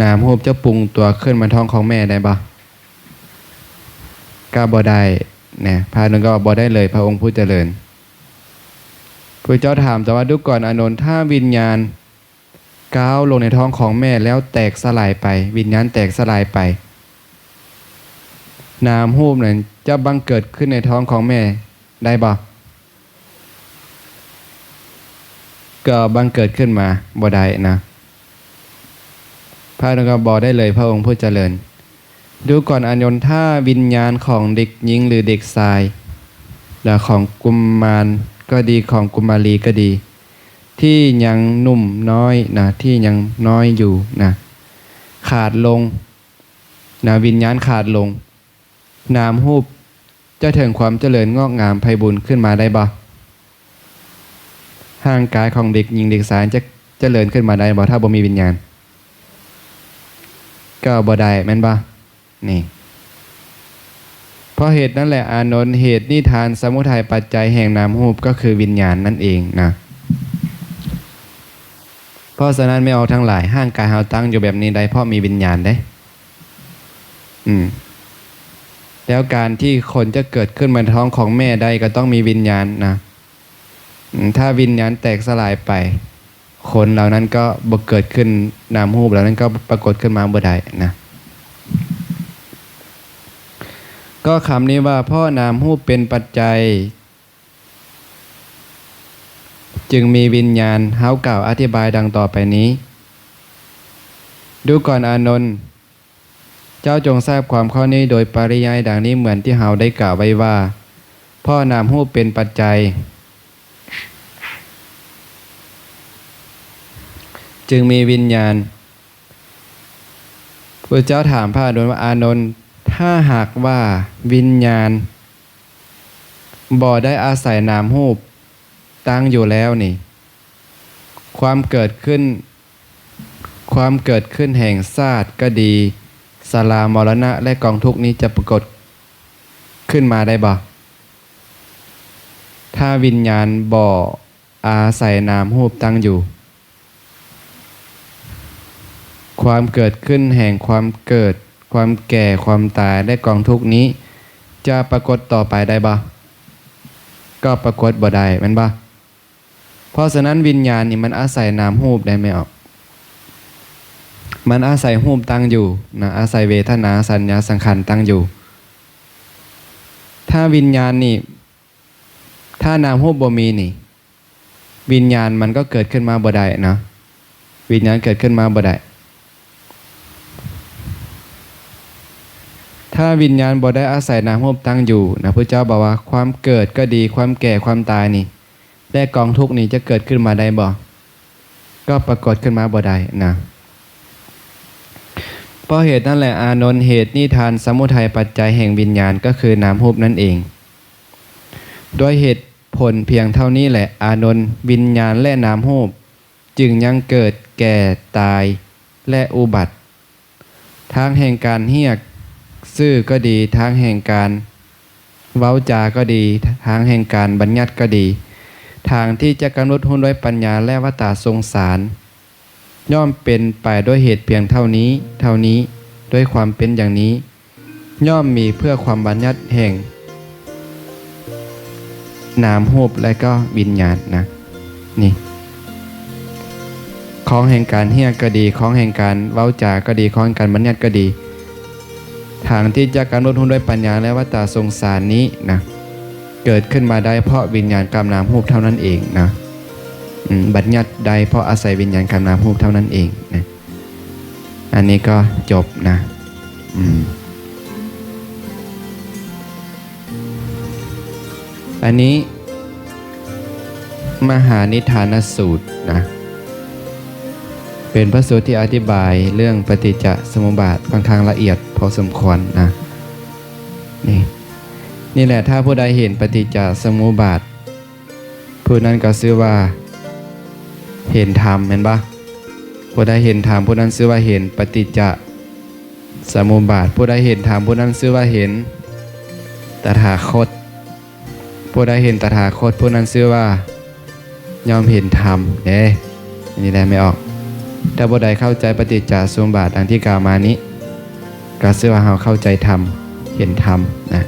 นามรูปจะปรุงตัวขึ้นมาท้องของแม่ได้บ่ก็บ่ได้เนี่ยพระอานนท์ก็บ่ได้เลยพระองค์ผู้เจริญพระเจ้าถามแต่ว่าดูก่อนอานนท์ถ้าวิญญาณก้าวลงในท้องของแม่แล้วแตกสลายไปวิญญาณแตกสลายไปนามรูปนั้นจะบังเกิดขึ้นในท้องของแม่ได้บ่ก็บังเกิดขึ้นมาบ่ได้นะพระอานนท์ก็บอกได้เลยพระองค์ผู้เจริญดูก่อนอานนท์ถ้าวิญญาณของเด็กหญิงหรือเด็กชายหรือของกุมมารก็ดีของกุมารีก็ดีที่ยังหนุ่มน้อยนะที่ยังน้อยอยู่นะขาดลงนะวิญญาณขาดลงนามรูปจะถึงความเจริญงอกงามไพบูลย์ขึ้นมาได้บ่ร่างกายของเด็กหญิงเด็กชายจะเจริญขึ้นมาได้บ่ถ้าบ่มีวิญญาณก็บ่ได้แม่นบ่นี่เพราะเหตุนั้นแหละอานนท์เหตุนิทานสมุทัยปัจจัยแห่งนามรูปก็คือวิญญาณนั่นเองนะเพราะฉะนั้นไม่เอาทั้งหลายร่างกายเฮาตั้งอยู่แบบนี้ได้เพราะมีวิญญาณได้แล้วการที่คนจะเกิดขึ้นมาในท้องของแม่ได้ก็ต้องมีวิญญาณนะถ้าวิญญาณแตกสลายไปคนเหล่านั้นก็บ่เกิดขึ้นนามรูปเหล่านั้นก็ปรากฏขึ้นมาบ่ได้นะก็คำนี้ว่าเพราะนามรูปเป็นปัจจัยจึงมีวิญญาณเฮากล่าวอธิบายดังต่อไปนี้ดูก่อนอานนท์เจ้าจงทราบความข้อนี้โดยปริยายดังนี้เหมือนที่เฮาได้กล่าวไว้ว่าเพราะนามรูปเป็นปัจจัยจึงมีวิญญาณพระเจ้าถามพระอานนท์ว่าอานนท์ถ้าหากว่าวิญญาณบ่ได้อาศัยนามรูปตั้งอยู่แล้วนี่ความเกิดขึ้นแห่งชาติก็ดี ศาลามรณะและกองทุกข์นี้จะปรากฏขึ้นมาได้บ่ถ้าวิญญาณบ่อาศัยนามรูปตั้งอยู่ ความเกิดขึ้นแห่งความเกิดความแก่ความตายและกองทุกข์นี้จะปรากฏต่อไปได้บ่ก็ปรากฏบ่ได้แม่นบ่เพราะฉะนั้นวิญญาณนี่มันอาศัยนามรูปได้ไม่ออกมันอาศัยรูปตั้งอยู่นะอาศัยเวทนาสัญญาสังขารตั้งอยู่ถ้าวิญญาณนี่ถ้านามรูปบ่มีนี่วิญญาณมันก็เกิดขึ้นมาบ่ได้นะวิญญาณเกิดขึ้นมาบ่ได้ถ้าวิญญาณบ่ได้อาศัยนามรูปตั้งอยู่นะพระเจ้าบอกว่าความเกิดก็ดีความแก่ความตายนี่และกองทุกข์นี่จะเกิดขึ้นมาได้บ่ก็ปรากฏขึ้นมาบ่ได้นะเพราะเหตุนั่นแหละอานนท์เหตุนิทานสมุทัยปัจจัยแห่งวิญญาณก็คือนามรูปนั่นเองโดยเหตุผลเพียงเท่านี้แหละอานนท์วิญญาณและนามรูปจึงยังเกิดแก่ตายและอุบัติทางแห่งการเฮียกซื่อก็ดีทางแห่งการเว้าจาก็ดีทางแห่งการบัญญัติก็ดีทางที่จะกำหนดหุ้นด้วยปัญญาและวัฏฏะสงสารย่อมเป็นไปด้วยเหตุเพียงเท่านี้ด้วยความเป็นอย่างนี้ย่อมมีเพื่อความบัญญัติแห่งนามรูปและก็วิญญาณนะนี่ของแห่งการเฮียกก็ดีของแห่งการเว้าจาก็ดีของแห่งการบัญญัติก็ดีทางที่จะกำหนดหุ้นด้วยปัญญาและวัฏฏะสงสารนี้นะเกิดขึ้นมาได้เพราะวิญญาณกรรมนามรูปเท่านั้นเองนะบัญญัติใดเพราะอาศัยวิญญาณกรรมนามรูปเท่านั้นเองนะอันนี้ก็จบนะอันนี้มหานิทานสูตรนะเป็นพระสูตรที่อธิบายเรื่องปฏิจจสมุปบาทค่อนข้างละเอียดพอสมควรนะนี่แหละถ้าผู้ใดเห็นปฏิจจสมุปบาทผู้นั้นก็ชื่อว่าเห็นธรรมเห็นปะผู้ใดเห็นธรรมผู้นั้นชื่อว่าเห็นปฏิจจสมุปบาทผู้ใดเห็นธรรมผู้นั้นชื่อว่าเห็นตถาคตผู้ใดเห็นตถาคตผู้นั้นชื่อว่ายอมเห็นธรรมนี่ได้ไม่ออกถ้าผู้ใดเข้าใจปฏิจจสมุปบาทดังที่กล่าวมานี้ก็ชื่อว่าเราเข้าใจธรรมเห็นธรรมนะ